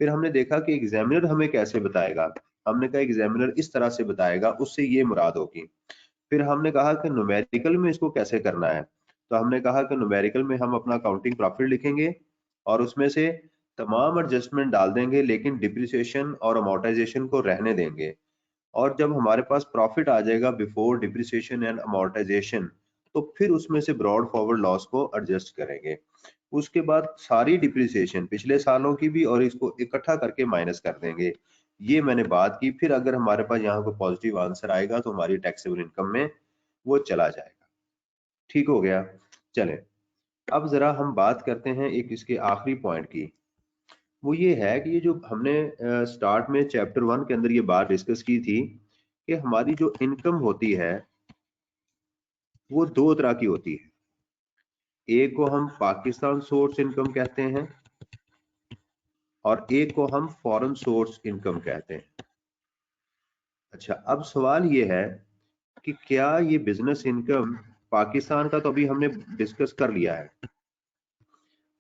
फिर हमने देखा कि एग्जामिनर हमें कैसे बताएगा, हमने कहा एग्जामिनर इस तरह से बताएगा, उससे ये मुराद होगी। फिर हमने कहा कि न्यूमेरिकल में इसको कैसे करना है, तो हमने कहा कि न्यूमेरिकल में हम अपना अकाउंटिंग प्रॉफिट लिखेंगे और उसमें से तमाम एडजस्टमेंट डाल देंगे, लेकिन डिप्रिसिएशन और अमोर्टाइजेशन को रहने देंगे। और जब हमारे पास प्रॉफिट आ जाएगा बिफोर डिप्रिसिएशन एंड अमोर्टाइजेशन, तो फिर उसमें से ब्रॉड फॉरवर्ड लॉस को एडजस्ट करेंगे। उसके बाद सारी डिप्रिसिएशन पिछले सालों की भी और इसको इकट्ठा करके माइनस कर देंगे। ये मैंने बात की। फिर अगर हमारे पास यहाँ को पॉजिटिव आंसर आएगा तो हमारी टैक्सेबल इनकम में वो चला जाएगा। ठीक हो गया। चलें अब जरा हम बात करते हैं एक इसके आखिरी पॉइंट की। वो ये है कि ये जो हमने स्टार्ट में चैप्टर 1 के अंदर ये बात डिस्कस की थी कि हमारी जो इनकम होती है वो दो तरह की होती है। एक को हम पाकिस्तान सोर्स इनकम कहते हैं और एक को हम फॉरेन सोर्स इनकम कहते हैं। अच्छा, अब सवाल ये है कि क्या ये बिजनेस इनकम पाकिस्तान का तो अभी हमने डिस्कस कर लिया है,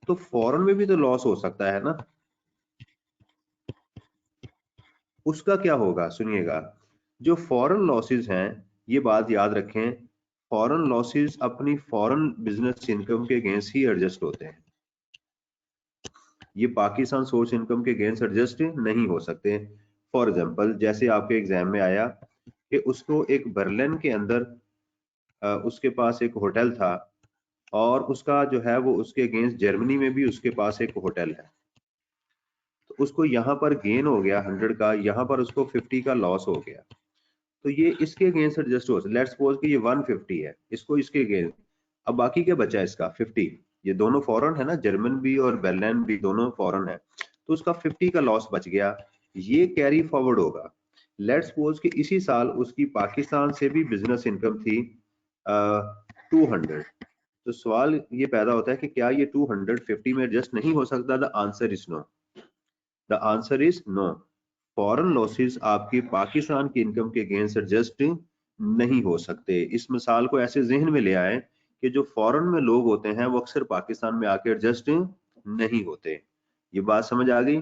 तो फॉरेन में भी तो लॉस हो सकता है ना, उसका क्या होगा? सुनिएगा, जो फॉरेन लॉसेस हैं, ये बात याद रखें, फॉरेन लॉसेस अपनी फॉरेन बिजनेस इनकम के अगेंस्ट ही एडजस्ट होते हैं। ये पाकिस्तान सोर्स इनकम के अगेंस्ट एडजस्ट नहीं हो सकते। फॉर एग्जांपल, जैसे आपके एग्जाम में आया कि उसको एक बर्लिन के अंदर उसके पास एक होटल था और उसका जो है वो उसके अगेंस्ट जर्मनी में भी उसके पास एक होटल है, तो उसको यहाँ पर गेन हो गया 100 का, यहाँ पर उसको 50 का लॉस हो गया, तो ये इसके अगेंस्ट एडजस्ट हो। लेट्स सपोज कि ये 150 है, इसको इसके अगेंस्ट, अब बाकी क्या बचा इसका 50। ये दोनों फॉरेन है ना, जर्मन भी और बर्लिन भी दोनों फॉरेन है, तो उसका 50 का लॉस बच गया, ये कैरी फॉरवर्ड होगा। लेट्स सपोज कि इसी साल उसकी पाकिस्तान से भी बिजनेस इनकम थी 200, तो सवाल ये पैदा होता है कि क्या ये 250 में एडजस्ट नहीं हो सकता? The answer is no. The answer is no. Foreign losses आपकी पाकिस्तान की इनकम के अगेंस्ट एडजस्ट नहीं हो सकते। इस मिसाल को ऐसे जहन में ले आए कि जो फॉरेन में लोग होते हैं वो अक्सर पाकिस्तान में आके एडजस्ट नहीं होते। ये बात समझ आ गई?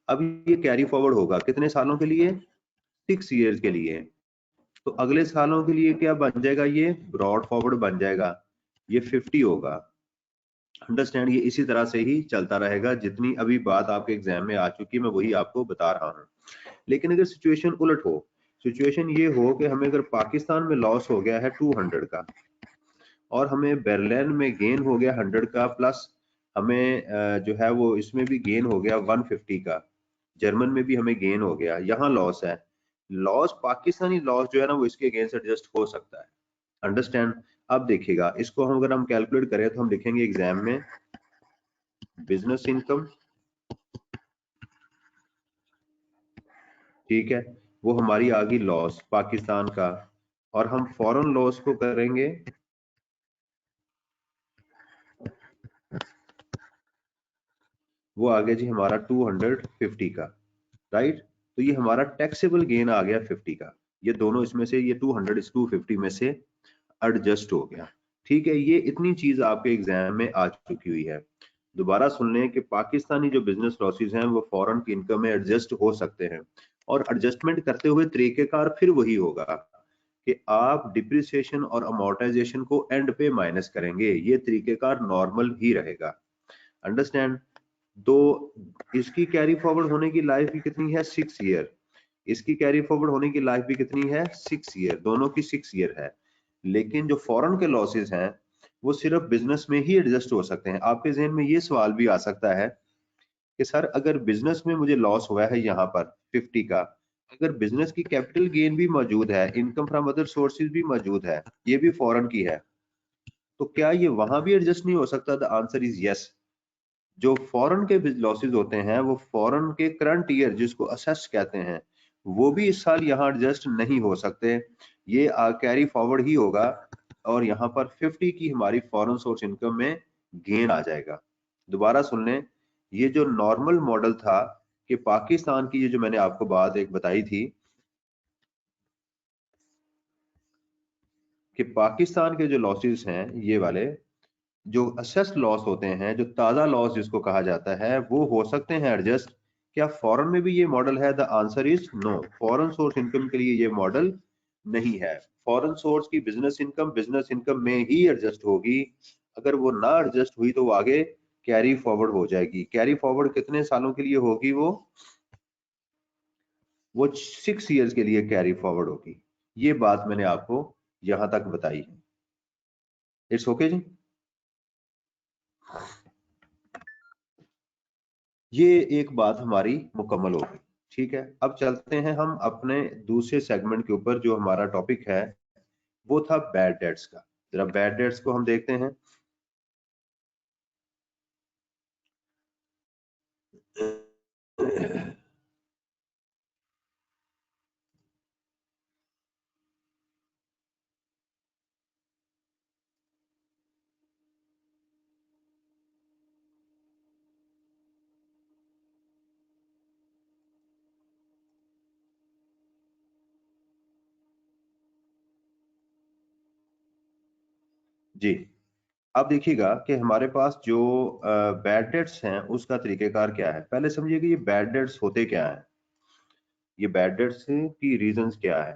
अब ये कैरी फॉरवर्ड होगा कितने सालों के लिए? 6 ईयर्स के लिए। तो अगले सालों के लिए क्या बन जाएगा? ये ब्रॉड फॉरवर्ड बन जाएगा, ये 50 होगा। अंडरस्टैंड? ये इसी तरह से ही चलता रहेगा। जितनी अभी बात आपके एग्जाम में आ चुकी है मैं वही आपको बता रहा हूँ। लेकिन अगर सिचुएशन उलट हो, सिचुएशन ये हो कि हमें अगर पाकिस्तान में लॉस हो गया है 200 का और हमें बर्लिन में गेन हो गया 100 का, प्लस हमें जो है वो इसमें भी गेन हो गया 150 का, जर्मन में भी हमें गेन हो गया, यहाँ लॉस है। लॉस, पाकिस्तानी लॉस जो है ना वो इसके अगेंस्ट एडजस्ट हो सकता है। अंडरस्टैंड? अब देखिएगा, इसको हम अगर हम कैलकुलेट करें तो हम लिखेंगे एग्जाम में बिजनेस इनकम, ठीक है, वो हमारी आ गई लॉस पाकिस्तान का, और हम फॉरेन लॉस को करेंगे वो आ गया जी हमारा 250 का, राइट। तो ये हमारा टैक्सेबल गेन आ गया 50 का। ये दोनों इसमें से, ये 200 इस 250 में से एडजस्ट हो गया। ठीक है, ये इतनी चीज आपके एग्जाम में आ चुकी हुई है। दोबारा सुन लें कि पाकिस्तानी जो बिजनेस लॉसेस हैं वो फॉरेन की इनकम में एडजस्ट हो सकते हैं, और एडजस्टमेंट करते हुए तरीकेकार फिर वही होगा कि आप डिप्रिसिएशन और अमोर्टाइजेशन को एंड पे माइनस करेंगे। ये तरीकेकार नॉर्मल ही रहेगा। अंडरस्टैंड? तो इसकी कैरी फॉरवर्ड होने की लाइफ भी कितनी है? 6 ईयर। इसकी कैरी फॉरवर्ड होने की लाइफ भी कितनी है? 6 ईयर। दोनों की 6 ईयर है। लेकिन जो फॉरेन के लॉसेस हैं वो सिर्फ बिजनेस में ही एडजस्ट हो सकते हैं। आपके जहन में ये सवाल भी आ सकता है कि सर अगर बिजनेस में मुझे लॉस हुआ है यहाँ पर 50 का, अगर बिजनेस की कैपिटल गेन भी मौजूद है, इनकम फ्रॉम अदर सोर्सेज भी मौजूद है, ये भी फॉरेन की है, तो क्या ये वहां भी एडजस्ट नहीं हो सकता? The answer is yes. जो फॉरेन के लॉसेस होते हैं वो फॉरेन के करंट ईयर जिसको असेस कहते हैं वो भी इस साल यहाँ एडजस्ट नहीं हो सकते। ये कैरी फॉरवर्ड ही होगा और यहाँ पर 50 की हमारी फॉरेन सोर्स इनकम में गेन आ जाएगा। दोबारा सुन लें, ये जो नॉर्मल मॉडल था कि पाकिस्तान की, ये जो मैंने आपको बात एक बताई थी कि पाकिस्तान के जो लॉसेस हैं ये वाले, जो असेस्ड लॉस होते हैं, जो ताजा लॉस जिसको कहा जाता है, वो हो सकते हैं एडजस्ट क्या फॉरेन में भी ये मॉडल है? The answer is no. Foreign source income के लिए ये मॉडल नहीं है। फॉरेन सोर्स की बिजनेस इनकम में ही एडजस्ट होगी। अगर वो ना एडजस्ट हुई तो वो आगे कैरी फॉरवर्ड हो जाएगी। कैरी फॉरवर्ड कितने सालों के लिए होगी? वो 6 ईयर्स के लिए कैरी फॉरवर्ड होगी। ये बात मैंने आपको यहां तक बताई है। इट्स ओके जी। ये एक बात हमारी मुकम्मल हो गई। ठीक है, अब चलते हैं हम अपने दूसरे सेगमेंट के ऊपर। जो हमारा टॉपिक है वो था बैड डेट्स का। जरा बैड डेट्स को हम देखते हैं। जी, अब देखिएगा कि हमारे पास जो बैड डेट्स हैं उसका तरीकेकार क्या है। पहले समझिए कि ये बैड डेट्स होते क्या है, ये बैड डेट्स की रीजंस क्या है।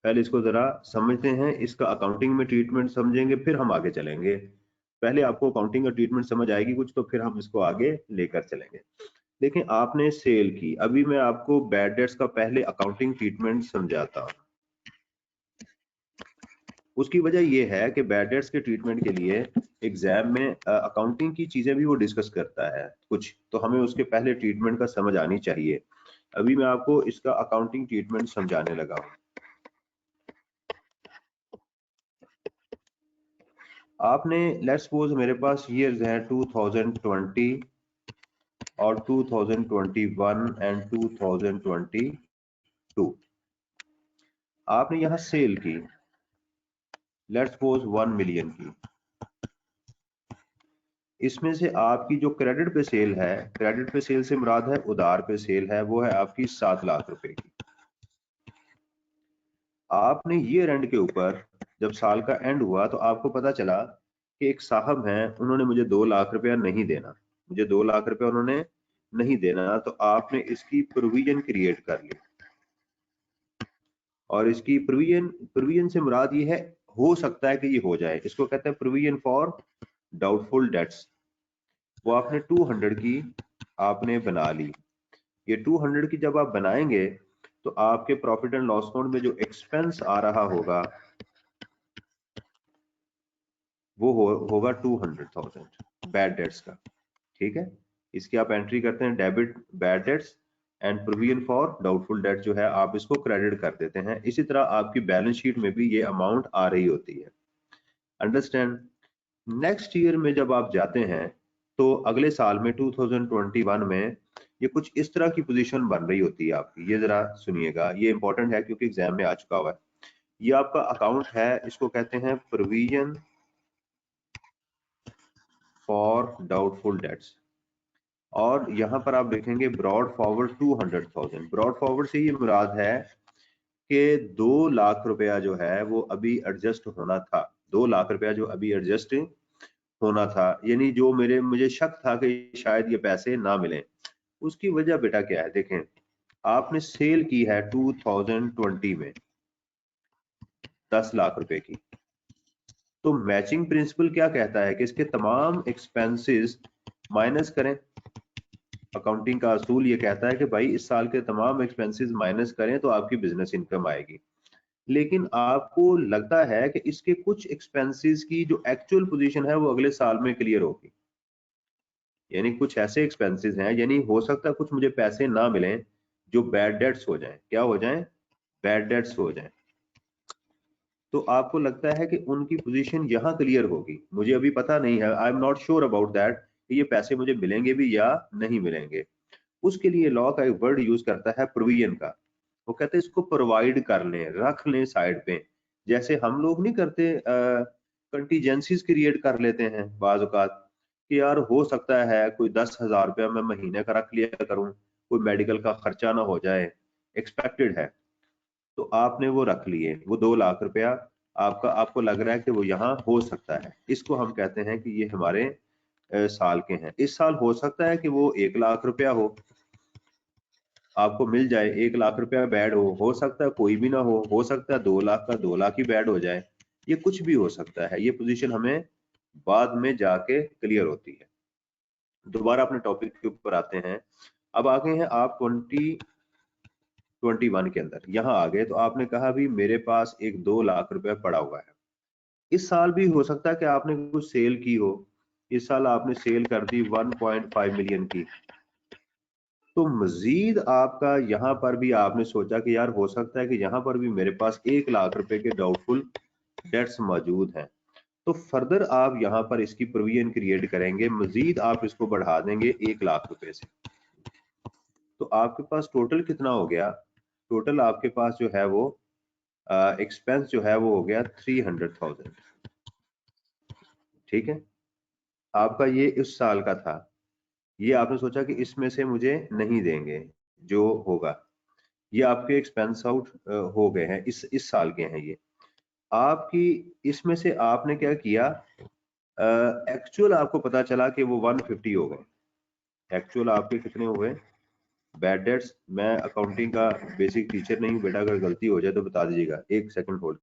पहले इसको जरा समझते हैं, इसका अकाउंटिंग में ट्रीटमेंट समझेंगे, फिर हम आगे चलेंगे। पहले आपको अकाउंटिंग का ट्रीटमेंट समझ आएगी कुछ, तो फिर हम इसको आगे लेकर चलेंगे। देखिए, आपने सेल की, अभी मैं आपको बैड डेट्स का पहले अकाउंटिंग ट्रीटमेंट समझाता हूँ। उसकी वजह यह है कि बैड डेट्स के ट्रीटमेंट के लिए एग्जाम में अकाउंटिंग की चीजें भी वो डिस्कस करता है कुछ, तो हमें उसके पहले ट्रीटमेंट का समझ आनी चाहिए। अभी मैं आपको इसका अकाउंटिंग ट्रीटमेंट समझाने लगा हूँ। आपने लेट्स सपोज मेरे पास ईयर्स हैं 2020 और 2021 एंड 2022। आपने यहाँ सेल की लेट्स सपोज 1 मिलियन की। इसमें से आपकी जो क्रेडिट पे सेल है, क्रेडिट पे सेल से मुराद है उधार पे सेल है, वो है आपकी 7 लाख रुपए की। आपने ईयर एंड के ऊपर जब साल का एंड हुआ तो आपको पता चला कि एक साहब हैं, उन्होंने मुझे 2 लाख रुपया नहीं देना, मुझे 2 लाख रुपया उन्होंने नहीं देना। तो आपने इसकी प्रोविजन क्रिएट कर ली, और इसकी प्रोविजन से मुराद ये है हो सकता है कि ये हो जाए, इसको कहते हैं प्रोविजन फॉर डाउटफुल डेट्स। वो आपने 200 की आपने बना ली। ये 200 की जब आप बनाएंगे तो आपके प्रॉफिट एंड लॉस अकाउंट में जो एक्सपेंस आ रहा होगा वो होगा 200,000 बैड डेट्स का। ठीक है, इसकी आप एंट्री करते हैं debit bad debts and provision for doubtful debt जो है आप इसको क्रेडिट कर देते हैं। इसी तरह आपकी बैलेंस शीट में भी ये अमाउंट आ रही होती है। अंडरस्टैंड? नेक्स्ट ईयर में जब आप जाते हैं तो अगले साल में 2021 में ये कुछ इस तरह की पोजीशन बन रही होती है आपकी। ये जरा सुनिएगा, ये इंपॉर्टेंट है क्योंकि एग्जाम में आ चुका हुआ है। ये आपका अकाउंट है, इसको कहते हैं प्रोविजन फॉर डाउटफुल डेट्स। और यहाँ पर आप देखेंगे ब्रॉड फॉरवर्ड 200,000। ब्रॉड फॉरवर्ड से ये मुराद है कि 2 लाख रुपया जो है वो अभी एडजस्ट होना था। 2 लाख रुपया जो अभी एडजस्ट होना था, यानी जो मुझे शक था कि शायद ये पैसे ना मिले। उसकी वजह बेटा क्या है? देखें, आपने सेल की है 2020 में 10 लाख रुपए की, तो मैचिंग प्रिंसिपल क्या कहता है कि इसके तमाम एक्सपेंसेस माइनस करें। अकाउंटिंग का असूल ये कहता है कि भाई इस साल के तमाम एक्सपेंसेस माइनस करें तो आपकी बिजनेस इनकम आएगी। लेकिन आपको लगता है कि इसके कुछ एक्सपेंसेस की जो एक्चुअल पोजीशन है वो अगले साल में क्लियर होगी, यानी कुछ ऐसे एक्सपेंसेस हैं, यानी हो सकता है कुछ मुझे पैसे ना मिलें जो बैड डेट्स हो जाएं। क्या हो जाएं? बैड डेट्स हो जाएं। तो आपको लगता है कि उनकी पोजीशन यहाँ क्लियर होगी। मुझे अभी पता नहीं है, I am not sure about that कि ये पैसे मुझे मिलेंगे भी या नहीं मिलेंगे। उसके लिए लॉ का एक वर्ड यूज करता है प्रोविजन का। वो कहते हैं इसको प्रोवाइड कर लें, रख लें साइड पे। जैसे हम लोग नहीं करते, कंटीजेंसीज क्रिएट कर लेते हैं बाज औकात कि यार हो सकता है कोई 10,000 रुपया मैं महीने का रख लिया करूं, कोई मेडिकल का खर्चा ना हो जाए, एक्सपेक्टेड है। तो आपने वो रख लिए, वो 2 लाख रुपया आपका, आपको लग रहा है कि वो यहाँ हो सकता है। इसको हम कहते हैं कि ये हमारे साल के हैं। इस साल हो सकता है कि वो 1 लाख रुपया हो, आपको मिल जाए 1 लाख रुपया बैड हो सकता है कोई भी ना हो सकता है 2 लाख का 2 लाख ही बैड हो जाए, ये कुछ भी हो सकता है। ये पोजीशन हमें बाद में जाके क्लियर होती है। दोबारा अपने टॉपिक के ऊपर आते हैं। अब आगे हैं आप 2021 के अंदर, यहाँ आ गए तो आपने कहा भी मेरे पास एक 2 लाख रुपया पड़ा हुआ है। इस साल भी हो सकता है कि आपने कुछ सेल की हो, इस साल आपने सेल कर दी 1.5 मिलियन की, तो मजीद आपका यहाँ पर भी आपने सोचा कि यार हो सकता है कि यहाँ पर भी मेरे पास 1 लाख रुपए के डाउटफुल डेट्स मौजूद हैं, तो फर्दर आप यहाँ पर इसकी प्रोविजन क्रिएट करेंगे, मजीद आप इसको बढ़ा देंगे 1 लाख रुपए से। तो आपके पास टोटल कितना हो गया? टोटल आपके पास जो है वो एक्सपेंस जो है वो हो गया 300,000। ठीक है, आपका ये इस साल का था, ये आपने सोचा कि इसमें से मुझे नहीं देंगे जो होगा, ये आपके एक्सपेंस आउट हो गए हैं, इस साल के हैं ये आपकी। इसमें से आपने क्या किया, एक्चुअल आपको पता चला कि वो 150 हो गए। एक्चुअल आपके कितने हो गए बैड डेट्स? मैं अकाउंटिंग का बेसिक टीचर नहीं हूँ बेटा, अगर गलती हो जाए तो बता दीजिएगा, 1 सेकंड होल्ड।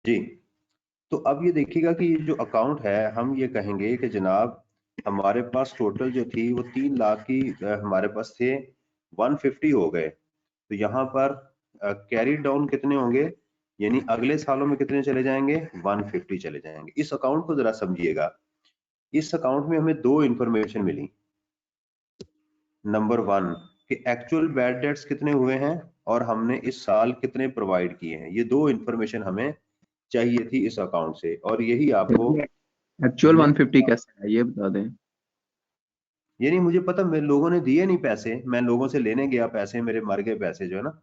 जी, तो अब ये देखिएगा कि ये जो अकाउंट है, हम ये कहेंगे कि जनाब हमारे पास टोटल जो थी वो 3 लाख की हमारे पास थे, 150 हो गए, तो यहाँ पर कैरी डाउन कितने होंगे, यानी अगले सालों में कितने चले जाएंगे, 150 चले जाएंगे। इस अकाउंट को जरा समझिएगा, इस अकाउंट में हमें 2 इंफॉर्मेशन मिली। नंबर 1 कि एक्चुअल बैड डेट्स कितने हुए हैं और हमने इस साल कितने प्रोवाइड किए हैं, ये 2 इंफॉर्मेशन हमें चाहिए थी इस अकाउंट से, और यही आपको एक्चुअल 150 कैसे है ये बता दें। ये नहीं मुझे पता, मेरे लोगों ने दिए नहीं पैसे, मैं लोगों से लेने गया पैसे, मेरे मर गए पैसे जो है ना,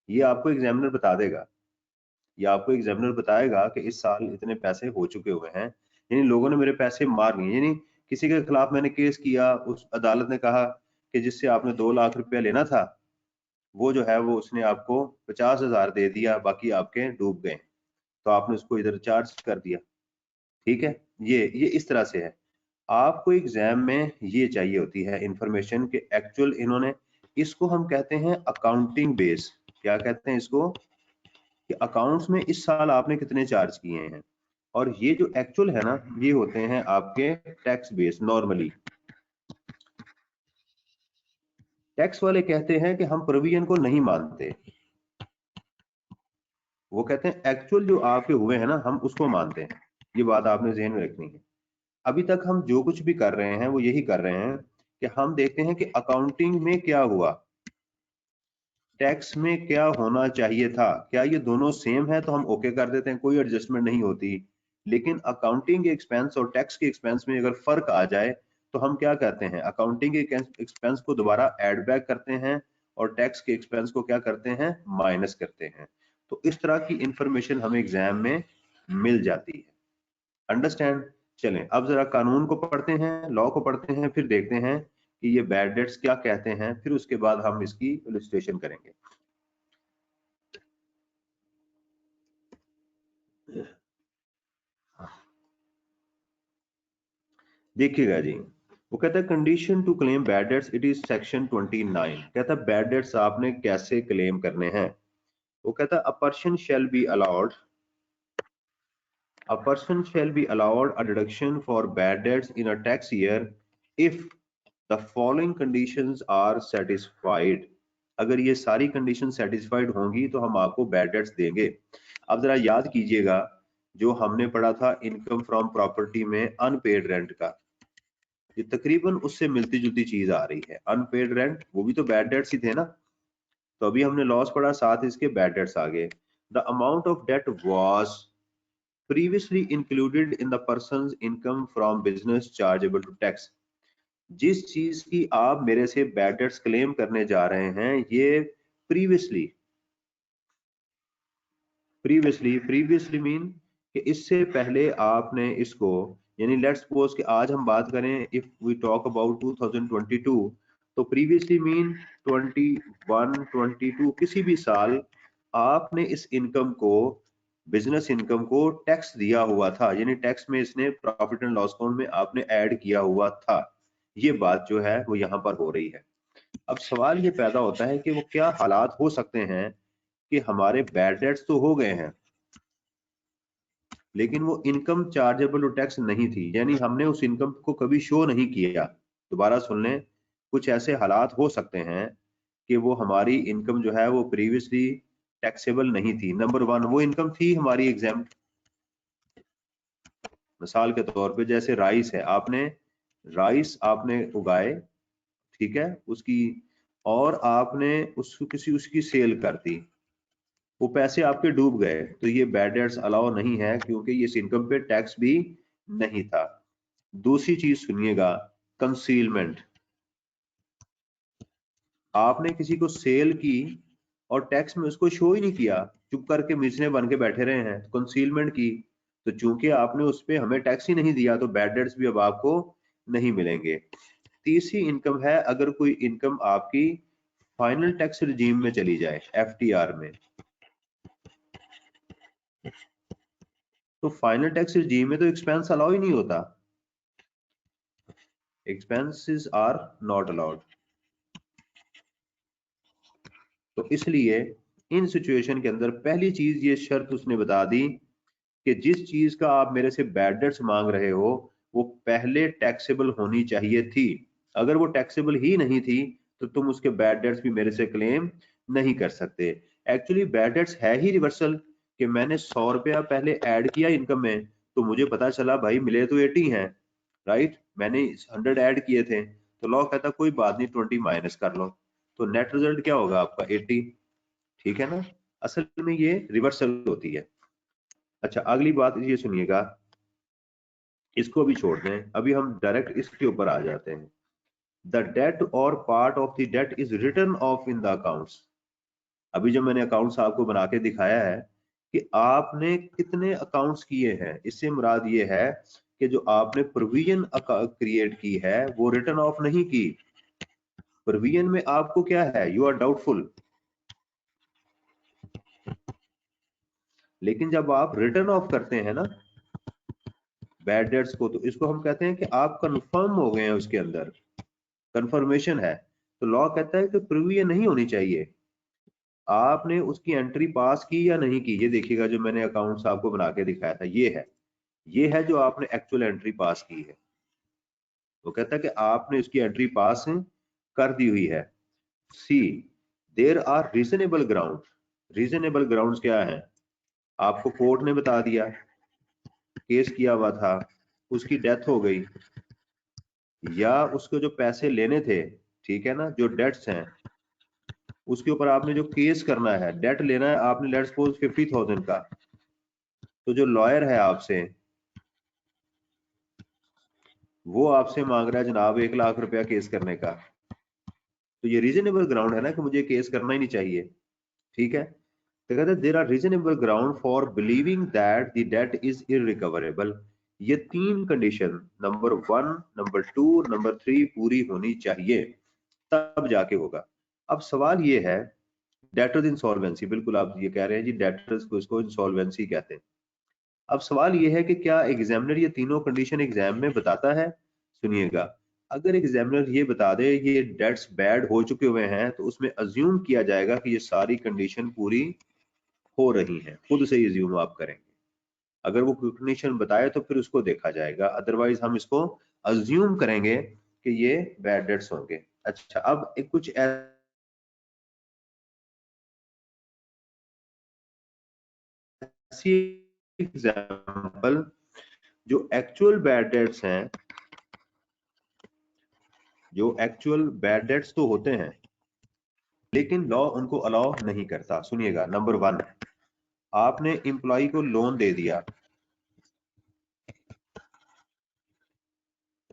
ये आपको एग्जामिनर बता देगा, ये आपको एग्जामिनर बताएगा कि इस साल इतने पैसे हो चुके हुए हैं, यानी लोगों ने मेरे पैसे मार लिए, यानी किसी के खिलाफ मैंने केस किया, उस अदालत ने कहा कि जिससे आपने 2 लाख रुपया लेना था वो जो है वो उसने आपको 50,000 दे दिया, बाकी आपके डूब गए, तो आपने उसको इधर चार्ज कर दिया। ठीक है, ये इस तरह से है। आपको एग्जाम में ये चाहिए होती है इंफॉर्मेशन के एक्चुअल इन्होंने, इसको हम कहते हैं अकाउंटिंग बेस। क्या कहते हैं इसको, कि अकाउंट्स में इस साल आपने कितने चार्ज किए हैं, और ये जो एक्चुअल है ना ये होते हैं आपके टैक्स बेस। नॉर्मली टैक्स वाले कहते हैं कि हम प्रोविजन को नहीं मानते, वो कहते हैं एक्चुअल जो आपके हुए हैं ना हम उसको मानते हैं। ये बात आपने ज़हन में रखनी है। अभी तक हम जो कुछ भी कर रहे हैं वो यही कर रहे हैं कि हम देखते हैं कि अकाउंटिंग में क्या हुआ, टैक्स में क्या होना चाहिए था, क्या ये दोनों सेम है, तो हम ओके कर देते हैं, कोई एडजस्टमेंट नहीं होती। लेकिन अकाउंटिंग के एक्सपेंस और टैक्स के एक्सपेंस में अगर फर्क आ जाए तो हम क्या कहते हैं, अकाउंटिंग के एक्सपेंस को दोबारा एड बैक करते हैं और टैक्स के एक्सपेंस को क्या करते हैं, माइनस करते हैं। तो इस तरह की इंफॉर्मेशन हमें एग्जाम में मिल जाती है। अंडरस्टैंड? चलें अब जरा कानून को पढ़ते हैं, लॉ को पढ़ते हैं, फिर देखते हैं कि ये बैड डेट्स क्या कहते हैं, फिर उसके बाद हम इसकी इलस्ट्रेशन करेंगे। देखिएगा जी, वो कहता है condition to claim bad debts, it is section 29। कहता है बैड डेट्स आपने कैसे क्लेम करने हैं। वो कहता है a person shall be allowed, a person shall be allowed a deduction for bad debts in a tax year if the following conditions are satisfied। अगर ये सारी कंडीशन सेटिस्फाइड होंगी तो हम आपको बैड डेट्स देंगे। अब जरा याद कीजिएगा जो हमने पढ़ा था इनकम फ्रॉम प्रॉपर्टी में अनपेड रेंट का, ये तकरीबन उससे मिलती जुलती चीज आ रही है। अनपेड रेंट वो भी तो बैड डेट्स ही थे ना, तो अभी हमने लॉस पढ़ा, साथ इसके बैड डेट्स आ गए। The amount of debt was previously included in the person's income from business chargeable to tax। जिस चीज की आप मेरे से बैड डेट्स क्लेम करने जा रहे हैं, ये प्रीवियसली प्रीवियसली मीन कि इससे पहले आपने इसको, यानी लेट्स सपोज कि आज हम बात करें इफ वी टॉक अबाउट 2022, तो प्रीवियसली मीन 21 22 किसी भी साल आपने इस इनकम को, बिजनेस इनकम को टैक्स दिया हुआ था, यानी टैक्स में इसने प्रॉफिट एंड लॉस अकाउंट में आपने ऐड किया हुआ था। ये बात जो है वो यहाँ पर हो रही है। अब सवाल ये पैदा होता है कि वो क्या हालात हो सकते हैं कि हमारे बैड डेट्स तो हो गए हैं लेकिन वो इनकम चार्जेबल टैक्स नहीं थी, यानी हमने उस इनकम को कभी शो नहीं किया। दोबारा सुन लें, कुछ ऐसे हालात हो सकते हैं कि वो हमारी इनकम जो है वो प्रीवियसली टैक्सेबल नहीं थी। नंबर वन, वो इनकम थी हमारी एग्जाम्प्ट, मिसाल के तौर पे जैसे राइस है, राइस आपने उगाए, ठीक है, उसकी, और आपने उसको उसकी सेल कर दी, वो पैसे आपके डूब गए, तो ये बैड डेट्स अलाउ नहीं है क्योंकि ये इस इनकम पे टैक्स भी नहीं था। दूसरी चीज सुनिएगा, कंसीलमेंट। आपने किसी को सेल की और टैक्स में उसको शो ही नहीं किया, चुप करके मिसने बन के बैठे रहे हैं, कंसीलमेंट की, तो चूंकि आपने उस पे हमें टैक्स ही नहीं दिया तो बैड डेट्स भी अब आपको नहीं मिलेंगे। तीसरी इनकम है अगर कोई इनकम आपकी फाइनल टैक्स रिजीम में चली जाए, एफटीआर में, तो फाइनल टैक्स रिजीम में तो एक्सपेंस अलाउ ही नहीं होता, एक्सपेंसेस आर नॉट अलाउड। तो इसलिए इन सिचुएशन के अंदर पहली चीज ये शर्त उसने बता दी कि जिस चीज का आप मेरे से बैड डेट्स मांग रहे हो वो पहले टैक्सेबल होनी चाहिए थी। अगर वो टैक्सेबल ही नहीं थी तो तुम उसके बैड डेट्स भी मेरे से क्लेम नहीं कर सकते। एक्चुअली बैड डेट्स है ही रिवर्सल, कि मैंने 100 रुपया पहले ऐड किया इनकम में, तो मुझे पता चला भाई मिले तो 80 हैं, राइट, मैंने 100 ऐड किए थे, तो लॉ कहता कोई बात नहीं 20 माइनस कर लो, तो नेट रिजल्ट क्या होगा आपका 80। ठीक है ना, असल में ये रिवर्सल होती है। अच्छा अगली बात ये सुनिएगा, इसको भी छोड़ दें, अभी हम डायरेक्ट इसके ऊपर आ जाते हैं। The debt or part of the debt is written off in the accounts. अभी जो मैंने अकाउंट्स आपको बना के दिखाया है कि आपने कितने अकाउंट्स किए हैं, इससे मुराद ये है कि जो आपने प्रोविजन क्रिएट की है वो रिटर्न ऑफ नहीं की। प्रोविजन में आपको क्या है, यू आर डाउटफुल, लेकिन जब आप रिटर्न ऑफ करते हैं ना बैड डेट्स को, तो इसको हम कहते हैं कि आप कंफर्म हो गए हैं, उसके अंदर कंफर्मेशन है। तो लॉ कहता है कि प्रोविजन नहीं होनी चाहिए, आपने उसकी एंट्री पास की या नहीं की। ये देखिएगा जो मैंने अकाउंट्स आपको बना के दिखाया था, ये है जो आपने एक्चुअल एंट्री पास की है। वो कहता है कि आपने उसकी एंट्री पास कर दी हुई है। See, there are reasonable ground. Reasonable grounds क्या है, आपको कोर्ट ने बता दिया, केस किया हुआ था, उसकी डेथ हो गई, या उसको जो पैसे लेने थे, ठीक है ना, जो डेट्स हैं उसके ऊपर आपने जो केस करना है, डेट लेना है आपने लेट्स सपोज 50,000 का, तो जो लॉयर है आपसे वो आपसे मांग रहा है जनाब 1 लाख रुपया केस करने का, तो ये रीजनेबल ग्राउंड है ना कि मुझे केस करना ही नहीं चाहिए। ठीक है, तो कहते हैं there are reasonable ground for believing that the debt is irrecoverable. ये 3 कंडीशन, नंबर 1, नंबर 2, नंबर 3 पूरी होनी चाहिए, तब जाके होगा। अब सवाल ये है, डेटर्स इंसॉल्वेंसी, बिल्कुल आप ये कह रहे हैं जी डेटर्स को इसको इंसॉल्वेंसी कहते हैं। अब सवाल ये है कि क्या एग्जामिनर ये तीनों कंडीशन एग्जाम में बताता है। सुनिएगा, अगर एग्जामिनर ये बता दे ये डेट्स बैड हो चुके हुए हैं तो उसमें अज्यूम किया जाएगा कि ये सारी कंडीशन पूरी हो रही हैं, खुद से अज्यूम आप करेंगे। अगर वो कंडीशन बताए तो फिर उसको देखा जाएगा, अदरवाइज हम इसको अज्यूम करेंगे कि ये बैड डेट्स होंगे। अच्छा अब एक कुछ ऐसी एग्जाम्पल जो एक्चुअल बैड डेट्स हैं, जो एक्चुअल बैड डेट्स तो होते हैं लेकिन लॉ उनको अलाउ नहीं करता। सुनिएगा, नंबर 1, आपने एम्प्लॉय को लोन दे दिया,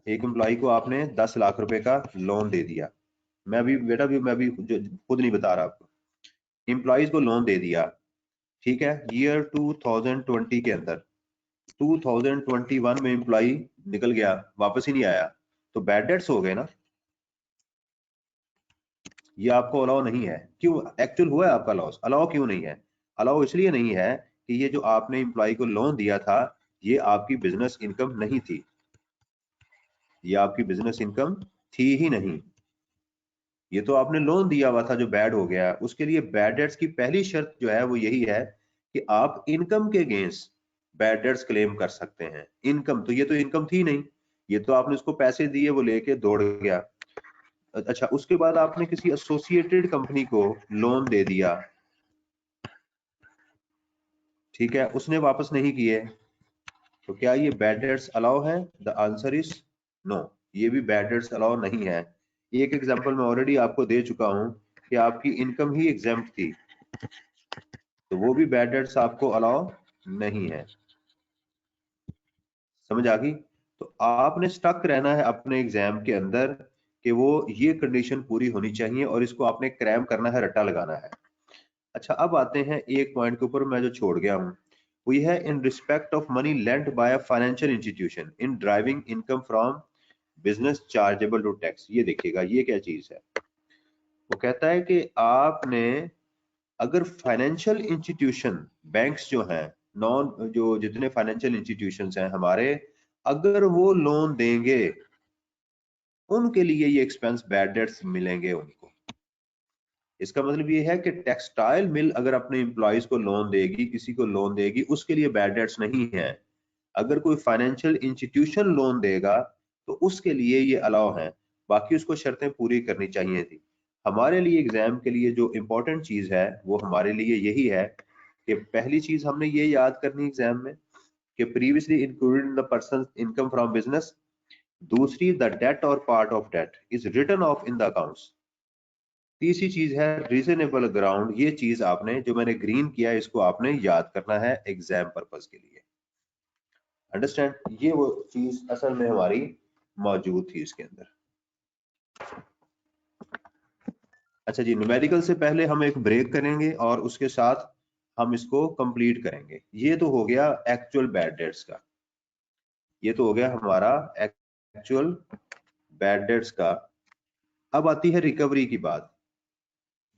एक एम्प्लॉय को आपने 10 लाख रुपए का लोन दे दिया। मैं भी खुद नहीं बता रहा आपको, एम्प्लॉयज को लोन दे दिया, ठीक है। ईयर 2020 के अंदर 2021 में एम्प्लॉय निकल गया, वापस ही नहीं आया, तो बैड डेट्स हो गए ना, ये आपको अलाउ नहीं है। क्यों? एक्चुअल हुआ है आपका लॉस, अलाउ क्यों नहीं है? अलाउ इसलिए नहीं है कि ये जो आपने एम्प्लॉय को लोन दिया था ये आपकी बिजनेस इनकम नहीं थी, ये आपकी बिजनेस इनकम थी ही नहीं, ये तो आपने लोन दिया हुआ था जो बैड हो गया। उसके लिए बैड डेट्स की पहली शर्त जो है वो यही है कि आप इनकम के अगेंस्ट बैड डेट्स क्लेम कर सकते हैं। इनकम तो, ये तो इनकम थी नहीं, ये तो आपने उसको पैसे दिए, वो लेके दौड़ गया। अच्छा, उसके बाद आपने किसी एसोसिएटेड कंपनी को लोन दे दिया, ठीक है, उसने वापस नहीं किए, तो क्या ये बैड डेट्स अलाउ है? द आंसर इज नो, ये भी बैड डेट्स अलाउ नहीं है। एक एग्जांपल मैं ऑलरेडी आपको दे चुका हूं कि आपकी इनकम ही एग्जेम्प्ट थी, तो वो भी बैड डेट्स आपको अलाउ नहीं है। समझ आ गई? तो आपने स्टक रहना है अपने एग्जाम के अंदर कि वो ये कंडीशन पूरी होनी चाहिए और इसको आपने क्रैम करना है, रट्टा लगाना है। अच्छा, अब आते हैं एक पॉइंट के ऊपर मैं जो छोड़ गया हूं, वो ये है in respect of money lent by a financial institution in deriving income from business chargeable to tax. ये देखिएगा ये क्या चीज है। वो कहता है कि आपने अगर फाइनेंशियल इंस्टीट्यूशन, बैंक्स जो हैं, नॉन जो जितने फाइनेंशियल इंस्टीट्यूशंस हैं हमारे, अगर वो लोन देंगे उनके लिए ये एक्सपेंस बैड डेट्स मिलेंगे उनको। इसका मतलब ये है कि टेक्सटाइल मिल अगर अपने एम्प्लॉयज को लोन देगी, किसी को लोन देगी, उसके लिए बैड डेट्स नहीं है। अगर कोई फाइनेंशियल इंस्टीट्यूशन लोन देगा तो उसके लिए ये अलाउ है, बाकी उसको शर्तें पूरी करनी चाहिए थी। हमारे लिए एग्जाम के लिए जो इंपॉर्टेंट चीज है वो हमारे लिए यही है कि पहली चीज हमने ये याद करनी एग्जाम में कि previously included in the person income from business. दूसरी, the debt or part of debt is written off in the accounts. तीसरी चीज है रीजनेबल ग्राउंड। ये चीज आपने जो मैंने ग्रीन किया इसको आपने याद करना है एग्जाम पर्पस के लिए। अंडरस्टैंड? ये वो चीज असल में हमारी मौजूद थी इसके अंदर। अच्छा जी, न्यूमेरिकल से पहले हम एक ब्रेक करेंगे और उसके साथ हम इसको कंप्लीट करेंगे। ये तो हो गया एक्चुअल बैड डेट्स का, ये तो हो गया हमारा एक्चुअल बैड डेट्स का। अब आती है रिकवरी की बात,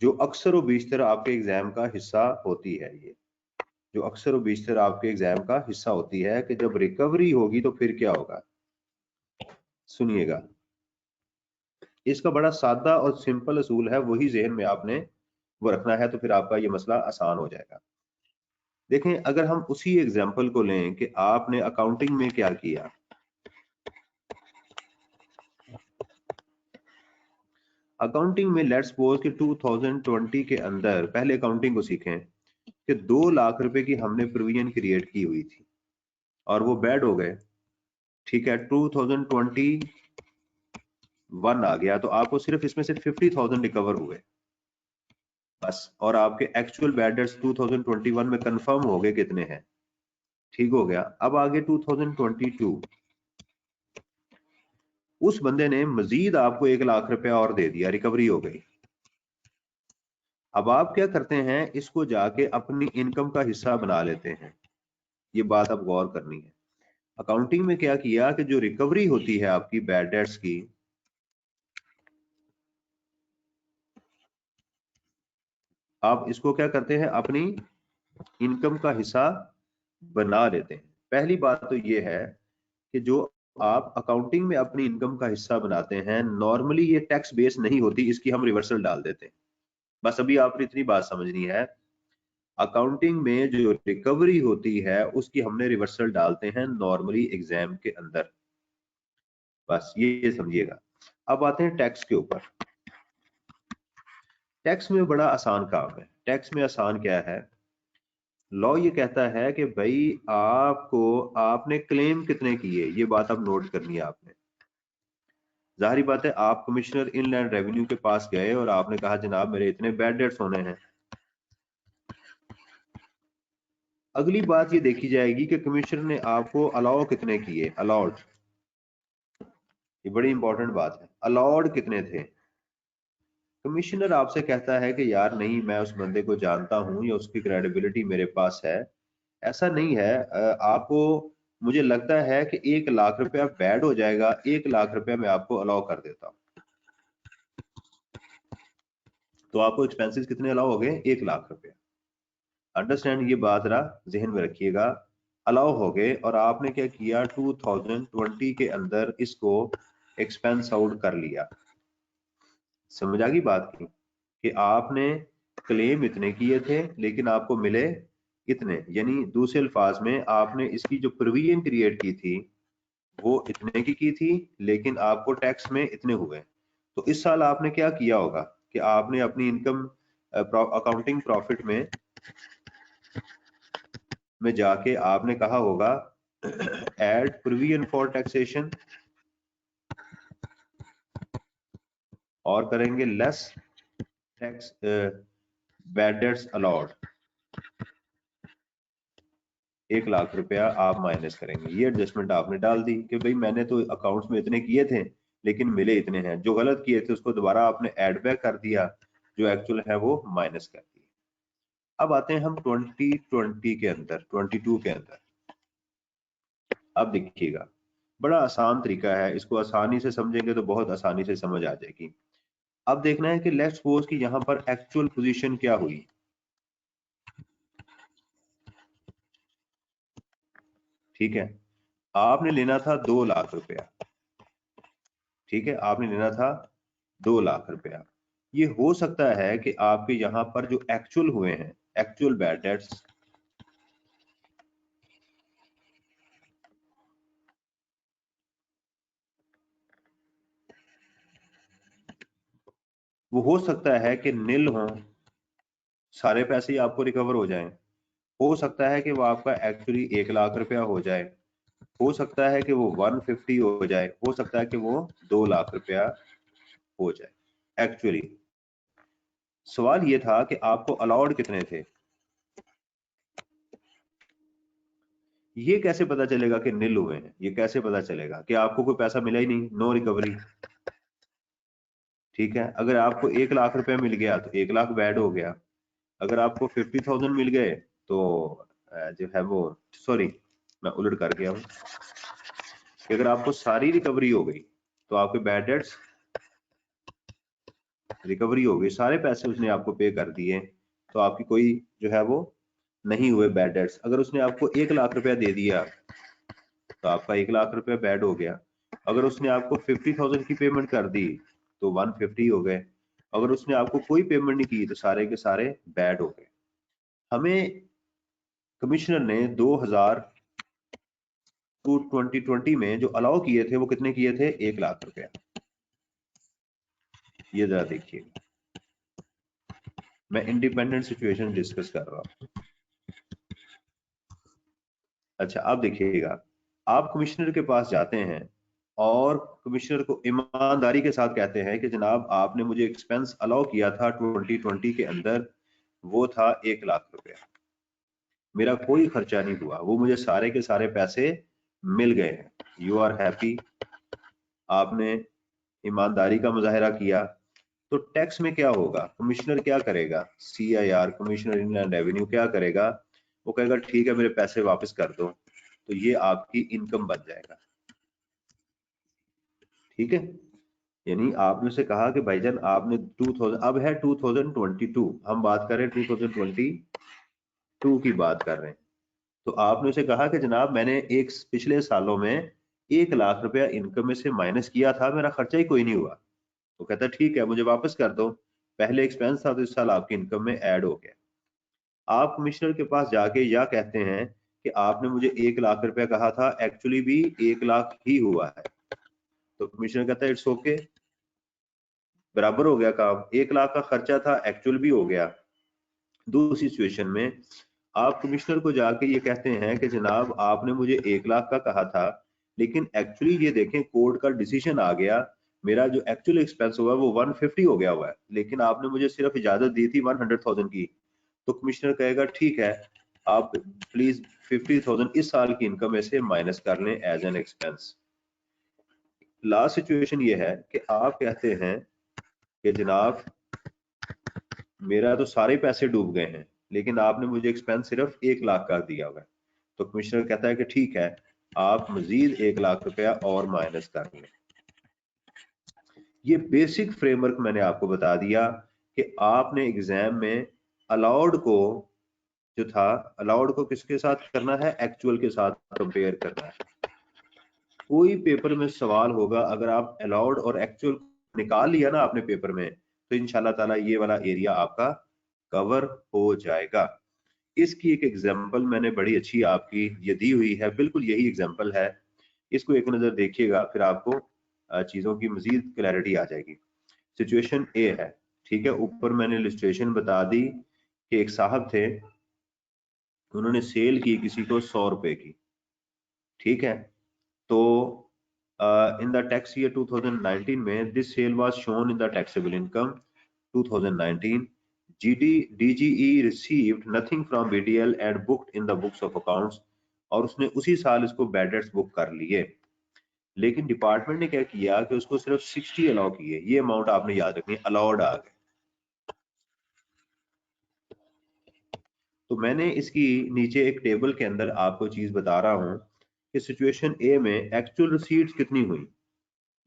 जो अक्सर व बेशतर आपके एग्जाम का हिस्सा होती है। ये जो अक्सर व बेशतर आपके एग्जाम का हिस्सा होती है कि जब रिकवरी होगी तो फिर क्या होगा। सुनिएगा, इसका बड़ा सादा और सिंपल असूल है, वही जहन में आपने वो रखना है, तो फिर आपका ये मसला आसान हो जाएगा। देखें, अगर हम उसी एग्जाम्पल को लें कि आपने अकाउंटिंग में क्या किया, अकाउंटिंग में लेट्स सपोज कि 2020 के अंदर, पहले अकाउंटिंग को सीखें, कि 2 लाख रुपए की हमने प्रोविजन क्रिएट की हुई थी और वो बैड हो गए, ठीक है। 2021 आ गया तो आपको सिर्फ इसमें से 50,000 रिकवर हुए बस, और आपके एक्चुअल बैड डेट्स 2021 में कंफर्म हो गए कितने हैं, ठीक हो गया। अब आगे 2022, उस बंदे ने मजीद आपको 1 लाख रुपया और दे दिया, रिकवरी हो गई। अब आप क्या करते हैं, इसको जाके अपनी इनकम का हिस्सा बना लेते हैं। ये बात अब गौर करनी है। अकाउंटिंग में क्या किया कि जो रिकवरी होती है आपकी बैड डेट्स की, आप इसको क्या करते हैं, अपनी इनकम का हिस्सा बना लेते हैं। पहली बात तो ये है कि जो आप अकाउंटिंग में अपनी इनकम का हिस्सा बनाते हैं, नॉर्मली ये टैक्स बेस नहीं होती, इसकी हम रिवर्सल डाल देते हैं। बस अभी आपने इतनी बात समझनी है, अकाउंटिंग में जो रिकवरी होती है उसकी हमने रिवर्सल डालते हैं नॉर्मली एग्जाम के अंदर, बस ये समझिएगा। अब आते हैं टैक्स के ऊपर। टैक्स में बड़ा आसान काम है। टैक्स में आसान क्या है, लॉ ये कहता है कि भाई आपने क्लेम कितने किए, ये बात अब नोट करनी है आपने। जाहिर बात है, आप कमिश्नर इनलैंड रेवेन्यू के पास गए और आपने कहा जनाब मेरे इतने बैड डेट्स होने हैं। अगली बात ये देखी जाएगी कि कमिश्नर ने आपको अलाउ कितने किए, अलाउड, ये बड़ी इंपॉर्टेंट बात है, अलाउड कितने थे। कमिश्नर आपसे कहता है कि यार नहीं, मैं उस बंदे को जानता हूं या उसकी क्रेडिबिलिटी मेरे पास है, ऐसा नहीं है, आपको मुझे लगता है कि 1 लाख रुपया बैड हो जाएगा, 1 लाख रुपया मैं आपको अलाउ कर देता हूं। तो आपको एक्सपेंसेस कितने अलाउ हो गए, 1 लाख रुपया। अंडरस्टैंड, ये बात जरा जहन में रखिएगा। अलाउ हो गए और आपने क्या किया, 2020 के अंदर इसको एक्सपेंस आउट कर लिया। समझ आ गई बात की कि आपने क्लेम इतने किए थे लेकिन आपको मिले इतने, यानी दूसरे अल्फाज में आपने इसकी जो प्रोविजन क्रिएट की थी वो इतने की थी लेकिन आपको टैक्स में इतने हुए। तो इस साल आपने क्या किया होगा कि आपने अपनी इनकम अकाउंटिंग प्रॉफिट में जाके आपने कहा होगा एड प्रोविजन फॉर टैक्सेशन और करेंगे less tax bad debts allowed, 1 lakh रुपया आप माइनस करेंगे। ये एडजस्टमेंट आपने डाल दी कि भाई मैंने तो अकाउंट्स में इतने किए थे लेकिन मिले इतने हैं, जो गलत किए थे उसको दोबारा आपने ऐड बैक कर दिया, जो एक्चुअल है वो माइनस कर दिया। अब आते हैं हम 2020 के अंदर, 22 के अंदर। अब देखिएगा, बड़ा आसान तरीका है, इसको आसानी से समझेंगे तो बहुत आसानी से समझ आ जाएगी। अब देखना है कि लेट्स सपोज कि यहाँ पर एक्चुअल पोजीशन क्या हुई। ठीक है, आपने लेना था 2 लाख रुपया, ठीक है, आपने लेना था 2 लाख रुपया। ये हो सकता है कि आपके यहाँ पर जो एक्चुअल हुए हैं, एक्चुअल बैड डेट्स, वो हो सकता है कि नील हो, सारे पैसे ही आपको रिकवर हो जाएं। हो सकता है कि वो आपका एक्चुअली 1 लाख रुपया हो जाए, हो सकता है कि वो 150 हो जाए, हो सकता है कि वो 2 लाख रुपया हो जाए। एक्चुअली सवाल ये था कि आपको अलाउड कितने थे। ये कैसे पता चलेगा कि नील हुए हैं, ये कैसे पता चलेगा कि आपको कोई पैसा मिला ही नहीं, नो रिकवरी। ठीक है, अगर आपको 1 लाख रुपया मिल गया तो 1 लाख बैड हो गया। अगर आपको 50,000 मिल गए तो जो है वो, सॉरी मैं उलट कर गया हूँ, कि अगर आपको सारी रिकवरी हो गई तो आपके बैड डेट्स रिकवरी हो गई, सारे पैसे उसने आपको पे कर दिए, तो आपकी कोई जो है वो नहीं हुए बैड डेट्स। अगर उसने आपको 1 लाख रुपया दे दिया तो आपका 1 लाख रुपया बैड हो गया। अगर उसने आपको 50,000 की पेमेंट कर दी तो 150 हो गए। अगर उसने आपको कोई पेमेंट नहीं की तो सारे के सारे बैड हो गए। हमें कमिश्नर ने 2020 में जो अलाउ किए थे वो कितने किए थे, 1 लाख रुपया। ये जरा देखिए, मैं इंडिपेंडेंट सिचुएशन डिस्कस कर रहा हूं। अच्छा, अब देखिएगा, आप कमिश्नर के पास जाते हैं और कमिश्नर को ईमानदारी के साथ कहते हैं कि जनाब आपने मुझे एक्सपेंस अलाउ किया था 2020 के अंदर, वो था 1 लाख रुपया, मेरा कोई खर्चा नहीं हुआ, वो मुझे सारे के सारे पैसे मिल गए हैं। यू आर हैप्पी, आपने ईमानदारी का मुजाहरा किया। तो टैक्स में क्या होगा, कमिश्नर क्या करेगा, CIR कमिश्नर इनलैंड रेवेन्यू क्या करेगा, वो कहेगा ठीक है मेरे पैसे वापस कर दो, तो ये आपकी इनकम बन जाएगा। ठीक है, यानी आपने उसे कहा कि भाईजान आपने 2000, अब है 2022, हम बात कर रहे हैं 2022 की बात कर रहे हैं। तो आपने उसे कहा कि जनाब मैंने एक पिछले सालों में 1 लाख रुपया इनकम में से माइनस किया था, मेरा खर्चा ही कोई नहीं हुआ। तो कहता ठीक है मुझे वापस कर दो, पहले एक्सपेंस था तो इस साल आपकी इनकम में ऐड हो गया। आप कमिश्नर के पास जाके या कहते हैं कि आपने मुझे 1 लाख रुपया कहा था, एक्चुअली भी 1 लाख ही हुआ है, तो कमिश्नर कहता है इट्स ओके, बराबर हो गया काम, 1 लाख का खर्चा था एक्चुअल भी हो गया। दूसरी सिचुएशन में आप कमिश्नर को जाके ये कहते हैं कि जनाब आपने मुझे 1 लाख का कहा था, लेकिन एक्चुअली ये देखें कोर्ट का डिसीजन आ गया, मेरा जो एक्चुअल एक्सपेंस हुआ वो 150 हो गया हुआ है, लेकिन आपने मुझे सिर्फ इजाजत दी थी 100,000 की। तो कमिश्नर कहेगा ठीक है, आप प्लीज 50,000 इस साल की इनकम में से माइनस कर लें as an expense. Last situation ये है कि आप कहते हैं कि जनाब मेरा तो सारे पैसे डूब गए हैं, लेकिन आपने मुझे एक्सपेंस सिर्फ 1 लाख का दिया हुआ है। तो कमिश्नर कहता है कि ठीक है, आप मजीद 1 लाख रुपया और माइनस कर लें। ये बेसिक फ्रेमवर्क मैंने आपको बता दिया कि आपने एग्जाम में अलाउड को जो था, अलाउड को किसके साथ करना है, एक्चुअल के साथ कंपेयर करना है। कोई पेपर में सवाल होगा, अगर आप अलाउड और एक्चुअल निकाल लिया ना आपने पेपर में, तो इंशाल्लाह ताला ये वाला एरिया आपका कवर हो जाएगा। इसकी एक एग्जांपल मैंने बड़ी अच्छी आपकी ये दी हुई है, बिल्कुल यही एग्जांपल है, इसको एक नजर देखिएगा, फिर आपको चीजों की मजीद क्लैरिटी आ जाएगी। सिचुएशन ए है, ठीक है, ऊपर मैंने इलस्ट्रेशन बता दी कि एक साहब थे, उन्होंने सेल की किसी को 100 रुपए की, ठीक है, तो इन द टैक्स ईयर 2019 में this sale was shown in the taxable income 2019, DGE received nothing from BDL and booked in the books of accounts, और उसने उसी साल इसको बैड डेट्स बुक कर लिए, लेकिन डिपार्टमेंट ने क्या किया कि उसको सिर्फ 60 अलाउ किए। ये अमाउंट आपने याद रखनी है, अलाउड आ गए। तो मैंने इसकी नीचे एक टेबल के अंदर आपको चीज बता रहा हूं कि सिचुएशन ए में एक्चुअल रिसीट्स कितनी हुई,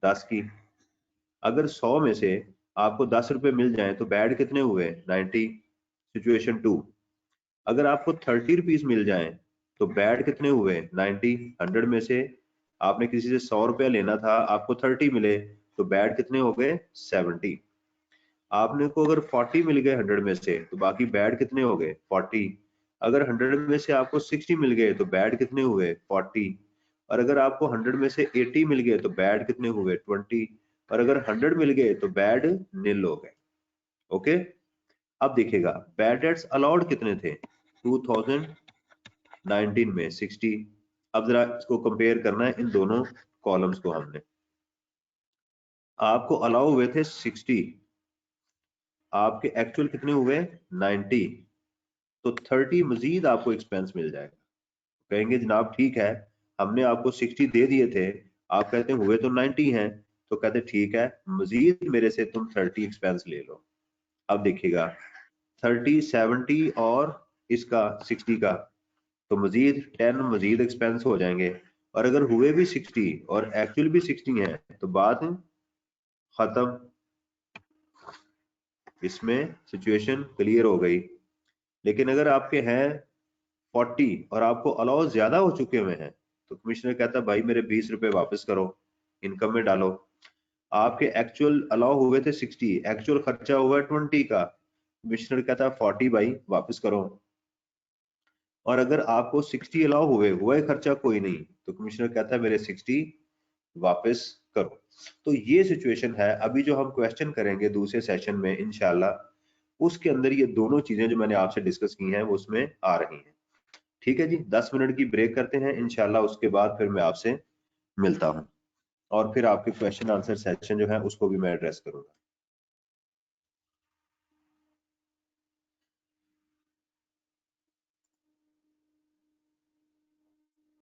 10 की। अगर 100 में से आपको 10 रुपए मिल जाए तो बैड कितने हुए, 90। सिचुएशन 2, अगर आपको 30 रुपीज मिल जाए तो बैड कितने हुए, 90। 100 में से आपने किसी से 100 रुपया लेना था, आपको 30 मिले, तो बैड कितने हो गए, 70। आपने को अगर 40 मिल गए 100 में से, तो बाकी बैड कितने हो गए, 40। अगर 100 में से आपको 60 मिल गए तो बैड कितने हुए, 40। और अगर आपको 100 में से 80 मिल गए तो बैड कितने हुए, 20। और अगर 100 मिल गए तो बैड निल हो गए। ओके, अब देखिएगा बैड डेट्स अलाउड कितने थे, 2019 में 60। अब जरा इसको कंपेयर करना है इन दोनों कॉलम्स को। हमने आपको अलाउ हुए थे 60, आपके एक्चुअल कितने हुए, 90, तो 30 मजीद आपको एक्सपेंस मिल जाएगा। कहेंगे जनाब ठीक है, हमने आपको 60 दे दिए थे, आप कहते हैं हुए तो 90 हैं, तो कहते ठीक है मजीद मेरे से तुम 30 एक्सपेंस ले लो। अब देखिएगा 30, 70 और इसका 60 का, तो मजीद 10 मजीद एक्सपेंस हो जाएंगे। और अगर हुए भी 60 और एक्चुअल भी 60 है तो बात खत्म, इसमें सिचुएशन क्लियर हो गई। लेकिन अगर आपके हैं 40 और आपको अलाउ ज्यादा हो चुके हुए हैं, तो कमिश्नर कहता है भाई मेरे 20 रुपए वापस करो, इनकम में डालो। आपके एक्चुअल अलाउ हुए थे 60, एक्चुअल खर्चा हुआ है 20 का, कमिश्नर कहता है 40 भाई वापस करो। और अगर आपको 60 अलाउ हुआ है खर्चा कोई नहीं, तो कमिश्नर कहता है मेरे 60 वापस करो। तो ये सिचुएशन है। अभी जो हम क्वेश्चन करेंगे दूसरे सेशन में इंशाल्लाह, उसके अंदर ये दोनों चीजें जो मैंने आपसे डिस्कस की हैं वो उसमें आ रही हैं। ठीक है जी, 10 मिनट की ब्रेक करते हैं इंशाल्लाह, उसके बाद फिर मैं आपसे मिलता हूं और फिर आपके क्वेश्चन आंसर सेशन जो है उसको भी मैं एड्रेस करूंगा।